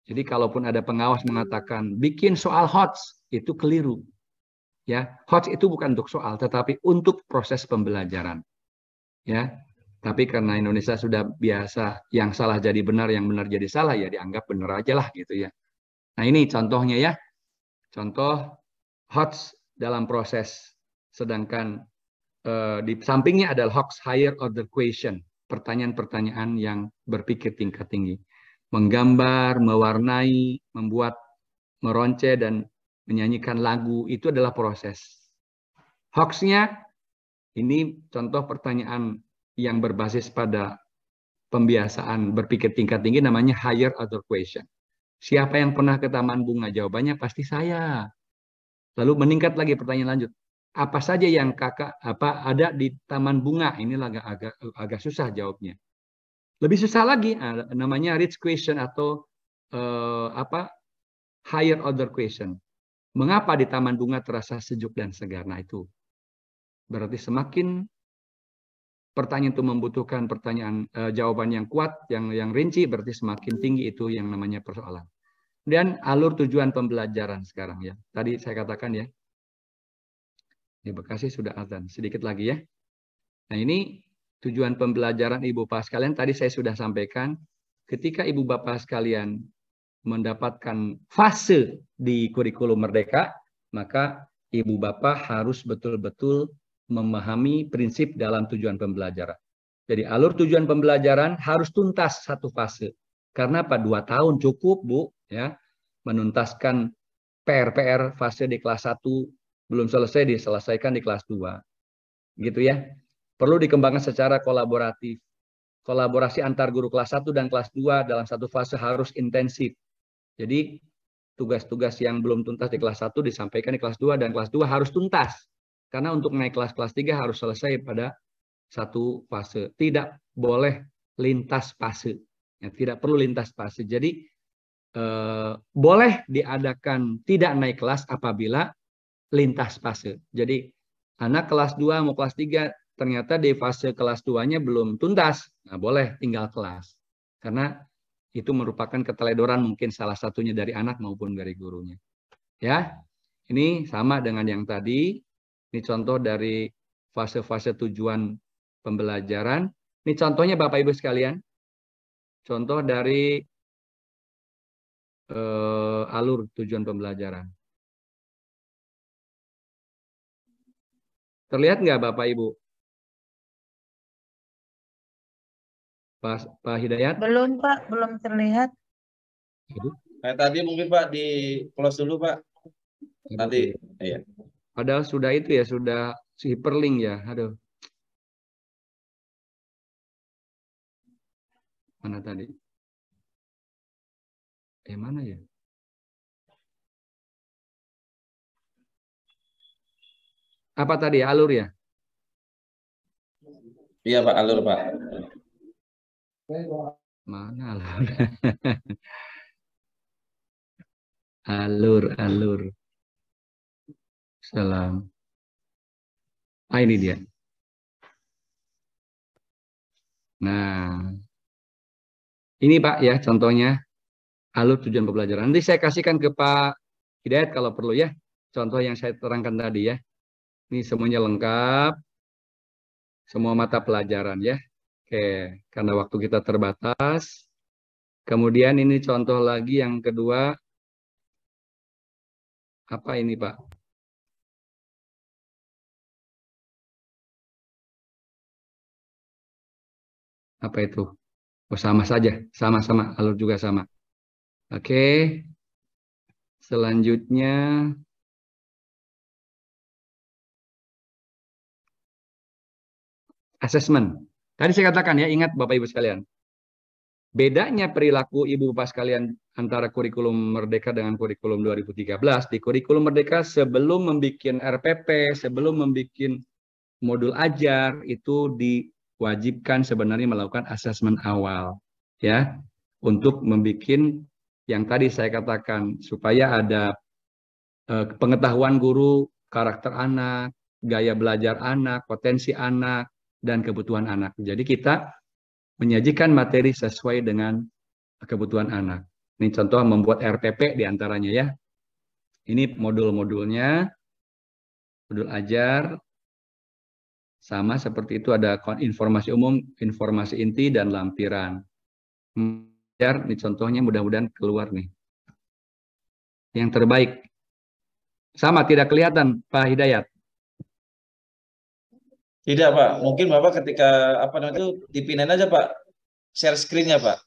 Jadi kalaupun ada pengawas mengatakan bikin soal HOTS, itu keliru. Ya, HOTS itu bukan untuk soal, tetapi untuk proses pembelajaran. Ya, tapi karena Indonesia sudah biasa yang salah jadi benar, yang benar jadi salah, ya dianggap benar aja lah gitu ya. Nah ini contohnya ya, contoh HOTS dalam proses, sedangkan di sampingnya adalah HOTS higher order question, pertanyaan-pertanyaan yang berpikir tingkat tinggi, menggambar, mewarnai, membuat, meronce dan menyanyikan lagu, itu adalah proses. HOTS-nya ini contoh pertanyaan yang berbasis pada pembiasaan berpikir tingkat tinggi, namanya higher order question. Siapa yang pernah ke Taman Bunga? Jawabannya pasti saya. Lalu meningkat lagi pertanyaan lanjut. Apa saja yang kakak ada di taman bunga? Ini agak susah jawabnya. Lebih susah lagi, namanya rich question atau higher order question. Mengapa di taman bunga terasa sejuk dan segar? Nah itu berarti semakin pertanyaan itu membutuhkan jawaban yang kuat, yang rinci, berarti semakin tinggi itu yang namanya persoalan. Dan alur tujuan pembelajaran sekarang ya. Tadi saya katakan ya. Di Bekasi sudah azan, sedikit lagi ya. Nah ini tujuan pembelajaran Ibu Bapak sekalian, tadi saya sudah sampaikan, ketika Ibu Bapak sekalian mendapatkan fase di kurikulum Merdeka, maka Ibu Bapak harus betul-betul memahami prinsip dalam tujuan pembelajaran. Jadi alur tujuan pembelajaran harus tuntas satu fase. Karena apa? 2 tahun cukup, Bu, ya, menuntaskan PR fase di kelas 1 belum selesai diselesaikan di kelas 2. Gitu ya. Perlu dikembangkan secara kolaboratif. Kolaborasi antar guru kelas 1 dan kelas 2 dalam satu fase harus intensif. Jadi tugas-tugas yang belum tuntas di kelas 1 disampaikan di kelas 2 dan kelas 2 harus tuntas. Karena untuk naik kelas 3 harus selesai pada satu fase. Tidak boleh lintas fase. Ya, tidak perlu lintas fase. Jadi boleh diadakan tidak naik kelas apabila lintas fase. Jadi anak kelas 2 mau kelas 3 ternyata di fase kelas 2-nya belum tuntas. Nah, boleh tinggal kelas. Karena itu merupakan keteledoran mungkin salah satunya dari anak maupun dari gurunya. Ya. Ini sama dengan yang tadi. Ini contoh dari fase-fase tujuan pembelajaran. Ini contohnya Bapak Ibu sekalian. Contoh dari alur tujuan pembelajaran. Terlihat nggak Bapak Ibu? Pak Hidayat? Belum Pak, belum terlihat. Kayak tadi mungkin Pak di close dulu Pak. Tadi, iya. Padahal sudah itu ya, sudah hyperlink ya. Aduh. Mana tadi? Mana ya? Apa tadi alur ya? Iya Pak, alur Pak. Mana alur? alur. Salam. Ini dia. Nah, ini Pak ya contohnya alur tujuan pembelajaran. Nanti saya kasihkan ke Pak Hidayat kalau perlu ya. Contoh yang saya terangkan tadi ya. Ini semuanya lengkap. Semua mata pelajaran ya. Oke, karena waktu kita terbatas. Kemudian ini contoh lagi yang kedua. Apa ini Pak? Apa itu? Oh, sama saja. Sama-sama. Alur juga sama. Oke. Selanjutnya. Assessment. Tadi saya katakan ya, ingat Bapak Ibu sekalian. Bedanya perilaku Ibu Bapak sekalian antara kurikulum Merdeka dengan kurikulum 2013. Di kurikulum Merdeka sebelum membuat RPP, sebelum membuat modul ajar, itu diwajibkan sebenarnya melakukan assessment awal. Ya, untuk membuat yang tadi saya katakan, supaya ada pengetahuan guru, karakter anak, gaya belajar anak, potensi anak, dan kebutuhan anak. Jadi kita menyajikan materi sesuai dengan kebutuhan anak. Ini contoh membuat RPP diantaranya ya. Ini modul-modulnya, modul ajar, sama seperti itu ada informasi umum, informasi inti, dan lampiran. Ini contohnya mudah-mudahan keluar nih. Yang terbaik. Sama tidak kelihatan Pak Hidayat? Tidak Pak, mungkin Bapak ketika itu dipindahin aja Pak, share screen-nya Pak.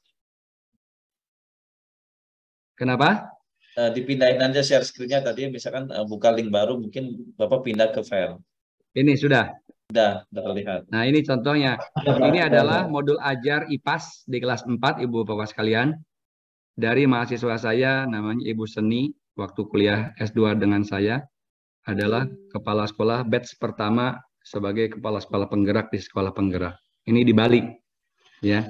Kenapa? Dipindahin aja share screen-nya tadi, misalkan buka link baru, mungkin Bapak pindah ke file. Ini sudah? Sudah terlihat. Nah ini contohnya, ini adalah modul ajar IPAS di kelas 4 Ibu Bapak sekalian. Dari mahasiswa saya namanya Ibu Seni, waktu kuliah S2 dengan saya. adalah kepala sekolah batch pertama sebagai kepala sekolah penggerak di sekolah penggerak. Ini di Bali, ya.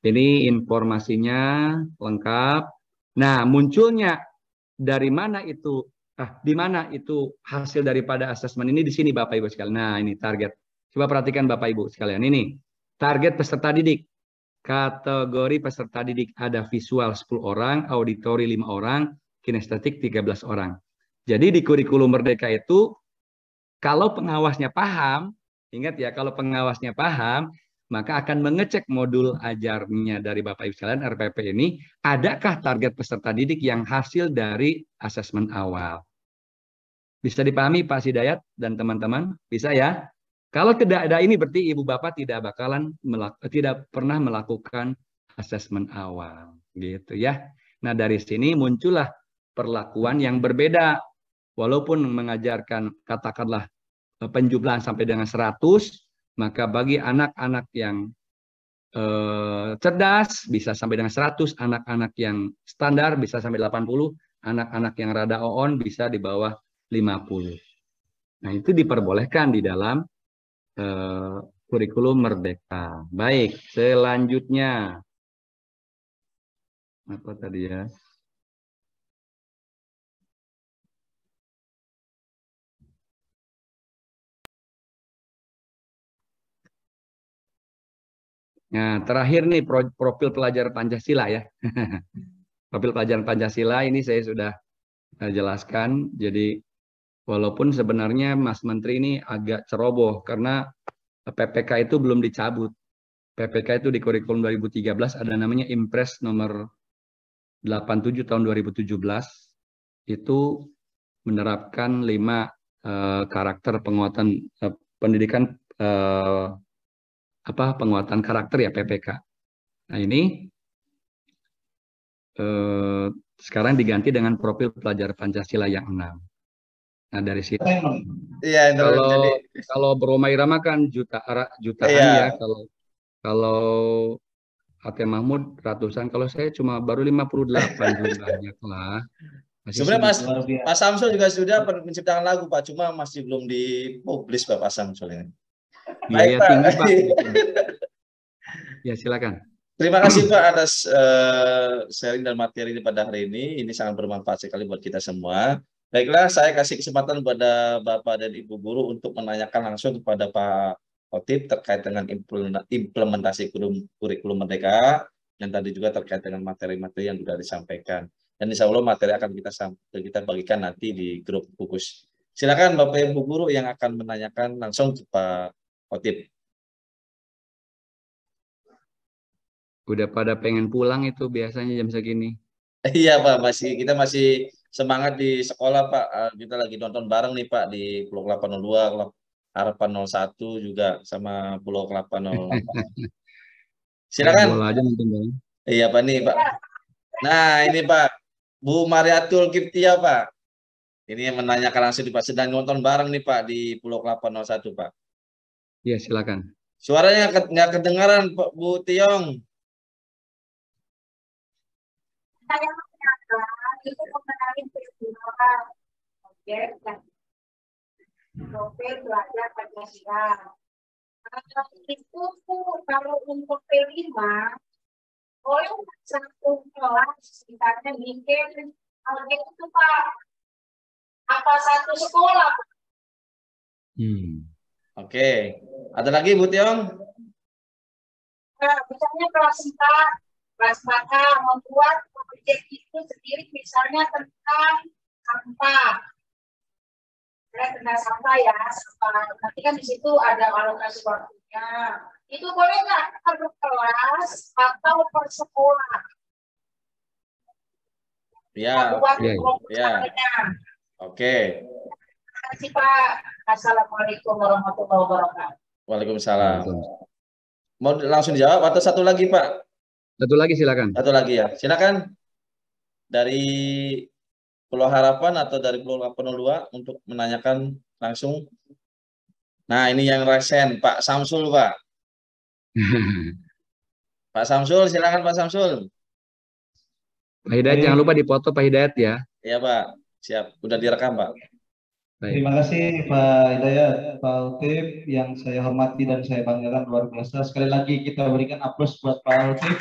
Ini informasinya lengkap. Nah, munculnya dari mana itu? Di mana itu hasil daripada asesmen ini? Di sini Bapak Ibu sekalian. Nah, ini target. Coba perhatikan Bapak Ibu sekalian. Ini target peserta didik. Kategori peserta didik ada visual 10 orang, auditori 5 orang, kinestetik 13 orang. Jadi di kurikulum Merdeka itu, kalau pengawasnya paham, ingat ya, kalau pengawasnya paham, maka akan mengecek modul ajarnya dari Bapak Ibu sekalian RPP ini, adakah target peserta didik yang hasil dari asesmen awal. Bisa dipahami Pak Hidayat dan teman-teman? Bisa ya? Kalau tidak ada ini berarti Ibu Bapak tidak pernah melakukan asesmen awal, gitu ya. Nah, dari sini muncullah perlakuan yang berbeda. Walaupun mengajarkan katakanlah penjumlahan sampai dengan 100, maka bagi anak-anak yang cerdas bisa sampai dengan 100, anak-anak yang standar bisa sampai 80, anak-anak yang rada on bisa di bawah 50. Nah, itu diperbolehkan di dalam kurikulum Merdeka. Baik, selanjutnya. Apa tadi ya? Nah, terakhir nih profil pelajar Pancasila ya. Profil pelajaran Pancasila ini saya sudah jelaskan. Jadi walaupun sebenarnya Mas Menteri ini agak ceroboh karena PPK itu belum dicabut. PPK itu di kurikulum 2013 ada namanya Impres nomor 87 tahun 2017. Itu menerapkan 5 karakter penguatan pendidikan penguatan karakter ya PPK. Nah, ini sekarang diganti dengan profil pelajar Pancasila yang 6. Nah, dari situ. Iya, kalau Roma Irama kan jutaan iya. ya. Kalau Ate Mahmud ratusan. Kalau saya cuma baru 58 jumlahnya lah. Sebenarnya Pak Samsul juga sudah menciptakan lagu Pak, cuma masih belum dipublis Pak Samsul ini. Biaya tinggi Pak. Ya, silakan. Terima kasih Pak atas sharing dan materi pada hari ini. Ini sangat bermanfaat sekali buat kita semua. Baiklah, saya kasih kesempatan kepada Bapak dan Ibu Guru untuk menanyakan langsung kepada Pak Khotib terkait dengan implementasi kurikulum Merdeka, dan tadi juga terkait dengan materi-materi yang sudah disampaikan. Dan insya Allah materi akan kita bagikan nanti di grup gugus. Silakan Bapak Ibu Guru yang akan menanyakan langsung ke Pak Khotib. Udah pada pengen pulang itu biasanya jam segini. Iya Pak, kita masih semangat di sekolah Pak. Kita lagi nonton bareng nih Pak di Pulau Kelapa 02, Harapan 01 juga sama Pulau Kelapa 08. Silakan. Bola aja nonton bareng. Iya Pak nih Pak. Nah ini Pak, Bu Mariatul Kiptia Pak. Ini yang menanyakan langsung di Pak, sedang nonton bareng nih Pak di Pulau Kelapa 01 Pak. Iya silakan. Suaranya nggak kedengaran Pak Bu Tiong. Saya menanyakan itu mengenai peristiwa objek dan profil pelajar Pancasila. Itu kalau untuk P5 oleh satu kelas misalnya bikin objek itu Pak apa satu sekolah Pak? Oke. Ada lagi Bu Tiong? Nah, misalnya kelas 4 membuat objek itu sendiri misalnya tentang sampah. Tentang sampah ya, sampah. Nanti kan di situ ada alokasi waktunya. Itu boleh nggak per kelas atau per sekolah? Ya. Ya. Oke. Terima kasih Pak. Assalamualaikum warahmatullahi wabarakatuh. Waalaikumsalam. Mau langsung dijawab atau satu lagi Pak? Satu lagi silakan. Satu lagi ya. Silakan. Dari Pulau Harapan atau dari Pulau 802 untuk menanyakan langsung. Nah, ini yang resen Pak Samsul, Pak. Pak Samsul, silakan Pak Samsul. Pak Hidayat jangan lupa dipoto Pak Hidayat ya. Iya, Pak. Siap. Udah direkam, Pak. Terima kasih Pak Hidayat, Pak Utip yang saya hormati dan saya banggakan luar biasa. Sekali lagi kita berikan aplaus buat Pak Utip.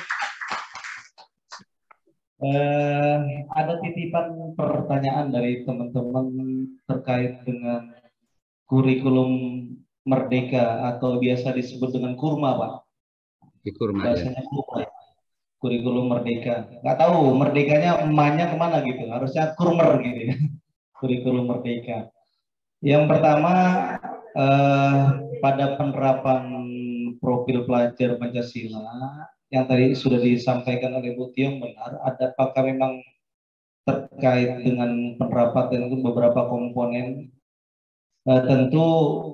Ada titipan pertanyaan dari teman-teman terkait dengan kurikulum merdeka atau biasa disebut dengan kurma, Pak. Kurma, bahasanya kurma. Kurikulum merdeka. Nggak tahu merdekanya emaknya kemana gitu. Harusnya kurmer gitu ya. Kurikulum merdeka. Yang pertama, pada penerapan profil pelajar Pancasila yang tadi sudah disampaikan oleh Bu Tiong benar, apakah memang terkait dengan penerapan itu beberapa komponen, tentu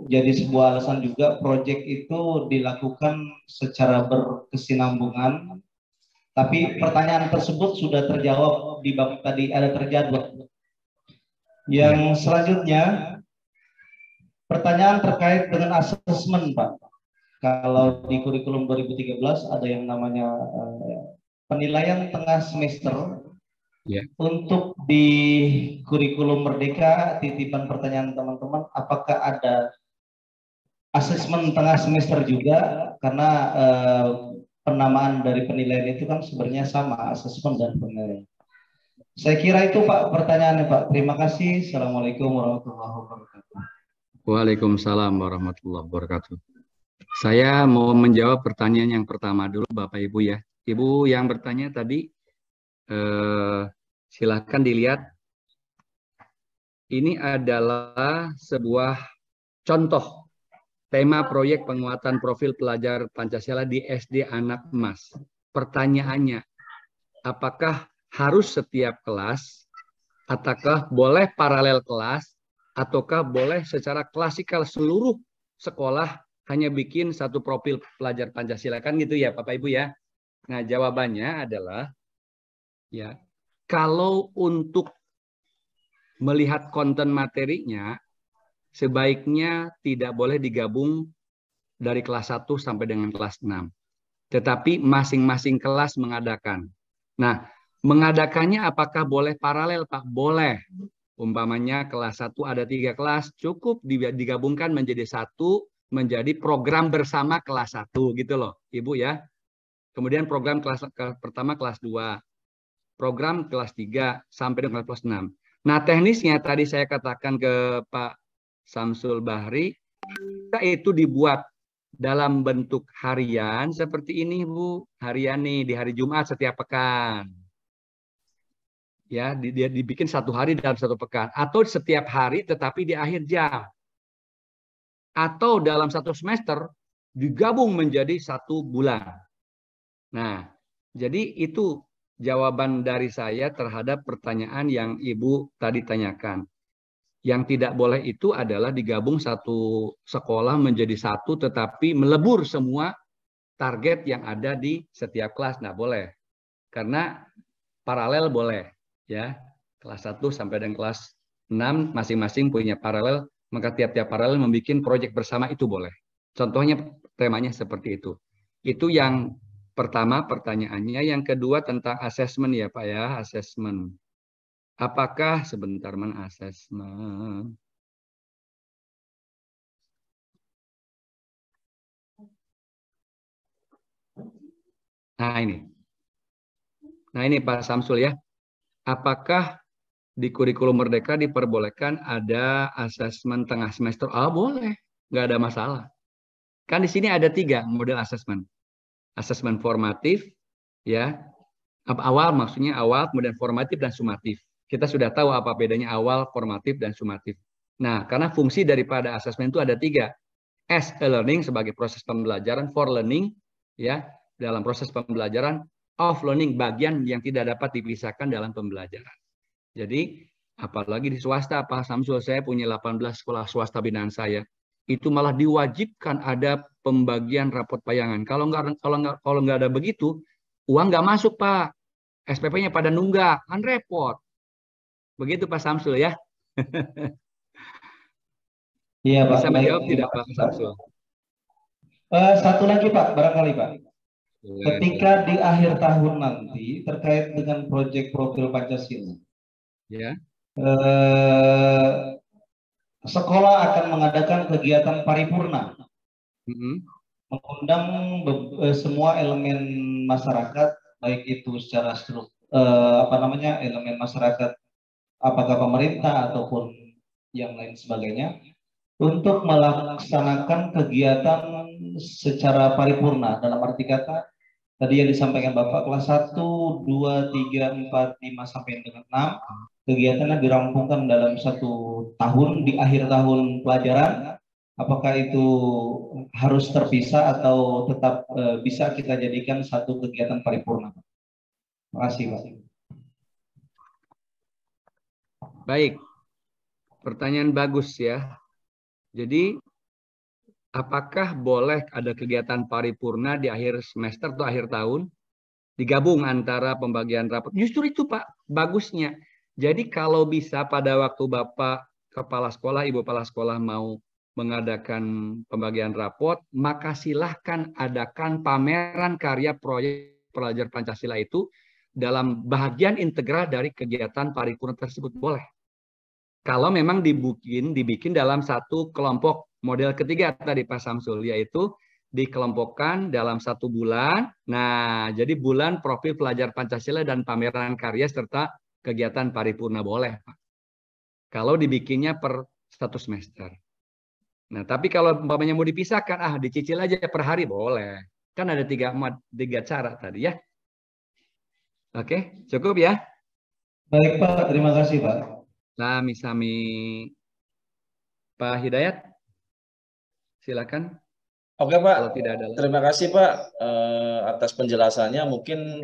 jadi sebuah alasan juga proyek itu dilakukan secara berkesinambungan, tapi pertanyaan tersebut sudah terjawab di bab tadi, ada terjadwal. Yang selanjutnya, pertanyaan terkait dengan asesmen, Pak. Kalau di kurikulum 2013 ada yang namanya penilaian tengah semester. Untuk di kurikulum merdeka, titipan pertanyaan teman-teman, apakah ada asesmen tengah semester juga? Karena penamaan dari penilaian itu kan sebenarnya sama, asesmen dan penilaian. Saya kira itu Pak pertanyaannya Pak. Terima kasih. Assalamualaikum warahmatullahi wabarakatuh. Waalaikumsalam warahmatullahi wabarakatuh. Saya mau menjawab pertanyaan yang pertama dulu Bapak Ibu ya. Ibu yang bertanya tadi, silahkan dilihat. Ini adalah sebuah contoh tema proyek penguatan profil pelajar Pancasila di SD Anak Emas. Pertanyaannya, apakah harus setiap kelas, ataukah boleh paralel kelas, ataukah boleh secara klasikal seluruh sekolah hanya bikin satu profil pelajar Pancasila, kan gitu ya Bapak Ibu ya. Nah jawabannya adalah ya, kalau untuk melihat konten materinya sebaiknya tidak boleh digabung dari kelas 1 sampai dengan kelas 6. Tetapi masing-masing kelas mengadakan. Nah, mengadakannya apakah boleh paralel Pak? Boleh. Umpamanya kelas 1 ada 3 kelas, cukup digabungkan menjadi satu, menjadi program bersama kelas 1 gitu loh, Ibu ya. Kemudian program kelas pertama kelas 2, program kelas 3 sampai dengan kelas 6. Nah, teknisnya tadi saya katakan ke Pak Samsul Bahri, itu dibuat dalam bentuk harian seperti ini, Bu. Harian nih di hari Jumat setiap pekan. Ya, dia dibikin satu hari dalam satu pekan, atau setiap hari tetapi di akhir jam, atau dalam satu semester digabung menjadi satu bulan. Nah, jadi itu jawaban dari saya terhadap pertanyaan yang Ibu tadi tanyakan. Yang tidak boleh itu adalah digabung satu sekolah menjadi satu, tetapi melebur semua target yang ada di setiap kelas. Nah, boleh. Karena paralel boleh. Ya, kelas 1 sampai dengan kelas 6 masing-masing punya paralel, maka tiap-tiap paralel membuat proyek bersama itu boleh. Contohnya temanya seperti itu. Itu yang pertama pertanyaannya. Yang kedua tentang asesmen ya Pak ya, asesmen. Apakah sebentar asesmen? Nah ini Pak Samsul ya. Apakah di kurikulum merdeka diperbolehkan ada asesmen tengah semester? Boleh, nggak ada masalah. Kan di sini ada 3 model asesmen. Asesmen formatif, ya, awal maksudnya awal, kemudian formatif dan sumatif. Kita sudah tahu apa bedanya awal, formatif, dan sumatif. Nah, karena fungsi daripada asesmen itu ada 3. S, learning sebagai proses pembelajaran, for learning, ya, dalam proses pembelajaran, of learning, bagian yang tidak dapat dipisahkan dalam pembelajaran. Jadi, apalagi di swasta, Pak Samsul, saya punya 18 sekolah swasta binaan saya. Itu malah diwajibkan ada pembagian rapot bayangan. Kalau nggak ada begitu, uang nggak masuk, Pak. SPP-nya pada nunggak, kan repot. Begitu Pak Samsul ya. Iya Pak. Bisa menjawab tidak Pak Samsul? Satu lagi Pak, barangkali Pak. Ketika di akhir tahun nanti terkait dengan proyek profil Pancasila, ya, sekolah akan mengadakan kegiatan paripurna, mengundang semua elemen masyarakat, baik itu secara elemen masyarakat, apakah pemerintah ataupun yang lain sebagainya, untuk melaksanakan kegiatan secara paripurna. Dalam arti kata, tadi yang disampaikan Bapak, kelas 1, 2, 3, 4, 5, sampai dengan 6, kegiatannya dirampungkan dalam 1 tahun, di akhir tahun pelajaran. Apakah itu harus terpisah atau tetap bisa kita jadikan satu kegiatan paripurna? Terima kasih, Pak. Baik, pertanyaan bagus ya. Jadi, apakah boleh ada kegiatan paripurna di akhir semester atau akhir tahun? Digabung antara pembagian rapot. Justru itu Pak, bagusnya. Jadi kalau bisa pada waktu Bapak Kepala Sekolah, Ibu Kepala Sekolah mau mengadakan pembagian rapot, maka silahkan adakan pameran karya proyek pelajar Pancasila itu dalam bagian integral dari kegiatan paripurna tersebut. Boleh. Kalau memang dibikin dalam satu kelompok. Model ketiga tadi Pak Samsul, yaitu dikelompokkan dalam 1 bulan. Nah, jadi bulan profil pelajar Pancasila dan pameran karya serta kegiatan paripurna boleh, Pak. Kalau dibikinnya per 1 semester. Nah, tapi kalau umpamanya mau dipisahkan, dicicil aja per hari boleh. Kan ada 3 cara tadi ya. Oke, cukup ya? Baik Pak, terima kasih Pak. Sami-sami. Pak Hidayat, silakan. Oke Pak, kalau tidak ada terima kasih Pak atas penjelasannya. Mungkin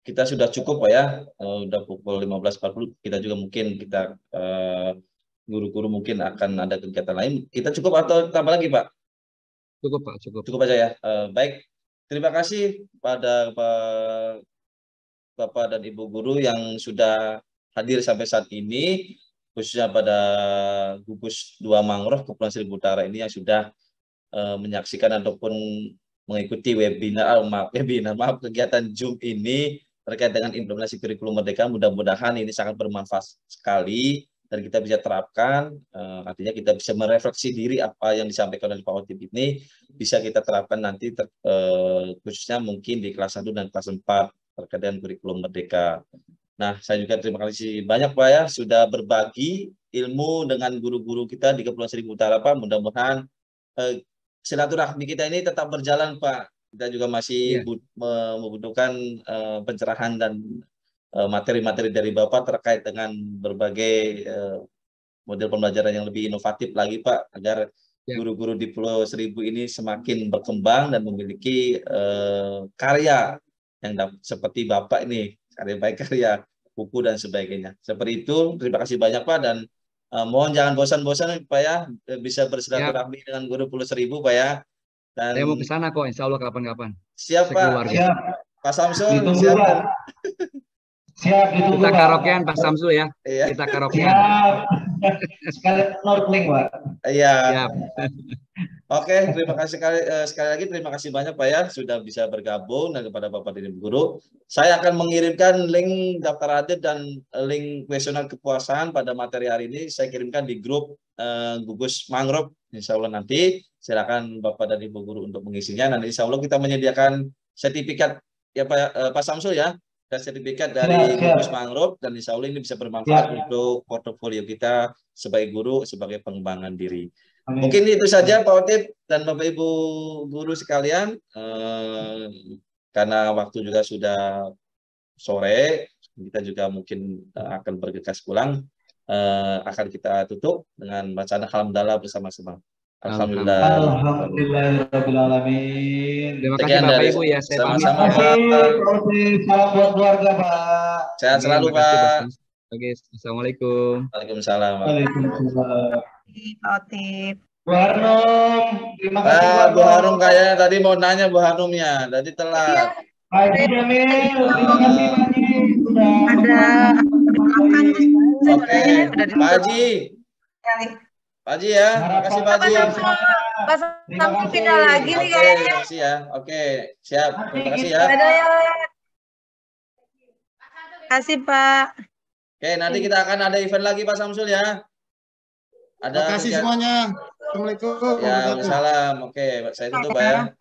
kita sudah cukup Pak ya, udah pukul 15.40. Kita juga mungkin guru-guru mungkin akan ada kegiatan lain. Kita cukup atau tambah lagi Pak? Cukup Pak, cukup. Cukup aja ya. Baik, terima kasih pada Bapak dan Ibu guru yang sudah hadir sampai saat ini, khususnya pada gugus 2 Mangrove Kepulauan Seribu Utara ini yang sudah menyaksikan ataupun mengikuti webinar kegiatan Zoom ini terkait dengan implementasi kurikulum Merdeka. Mudah-mudahan ini sangat bermanfaat sekali dan kita bisa terapkan, artinya kita bisa merefleksi diri apa yang disampaikan oleh Pak Otip ini bisa kita terapkan nanti khususnya mungkin di kelas 1 dan kelas 4 terkait dengan kurikulum Merdeka. Nah, saya juga terima kasih banyak Pak ya sudah berbagi ilmu dengan guru-guru kita di Kepulauan Seribu Utara Pak. Mudah-mudahan silaturahmi kita ini tetap berjalan Pak. Kita juga masih membutuhkan pencerahan dan materi-materi dari Bapak terkait dengan berbagai model pembelajaran yang lebih inovatif lagi Pak, agar guru-guru di Pulau Seribu ini semakin berkembang dan memiliki karya yang seperti Bapak ini, karya buku dan sebagainya. Seperti itu, terima kasih banyak Pak, dan mohon jangan bosan-bosan Pak ya, bisa bersilaturahmi dengan guru Pulau Seribu Pak ya. Dan saya mau ke sana kok, insya Allah kapan-kapan. Siap Pak. Siap. Pak Samsul, siap. Siap, kita karaokean Pak Samsul ya. Iya. Kita karaokean. Siap. Sekali snorkeling Pak. Iya. Siap. Oke, terima kasih sekali lagi, terima kasih banyak Pak ya sudah bisa bergabung, dan kepada Bapak dan Ibu guru. Saya akan mengirimkan link daftar hadir dan link kuesioner kepuasan pada materi hari ini. Saya kirimkan di grup gugus Mangrove. Insya Allah nanti silakan Bapak dan Ibu guru untuk mengisinya. Nanti Insya Allah kita menyediakan sertifikat ya Pak Samsul ya, dan sertifikat dari gugus Mangrove, dan Insya Allah ini bisa bermanfaat untuk portofolio kita sebagai guru, sebagai pengembangan diri. Amin. Mungkin itu saja Pak Otip dan Bapak Ibu guru sekalian, karena waktu juga sudah sore, kita juga mungkin akan bergegas pulang, akan kita tutup dengan bacaan alhamdulillah bersama-sama. Alhamdulillah. Alhamdulillahirrahmanirrahim. Terima kasih Bapak Ibu ya. Sama-sama Pak. Salam buat keluarga Pak. Sehat selalu Pak. Oke, assalamualaikum. Waalaikumsalam. Waalaikumsalam. Otip. Bu Hanum, terima kasih Bu Hanum kayaknya tadi mau nanya Bu Hanumnya, tadi telat. Pak Haji Jamil, terima kasih Pak Haji sudah ada makan. Oke, Pak Haji. Pak Haji ya, terima kasih Pak Haji. Pas sampai pindah lagi nih kayaknya. Terima kasih ya. Oke, siap. Terima kasih ya. Ada ya. Terima kasih Pak. Oke, nanti kita akan ada event lagi Pak Samsul ya. Ada Terima kasih semuanya. Assalamualaikum. Ya, salam. Oke, saya tutup ya.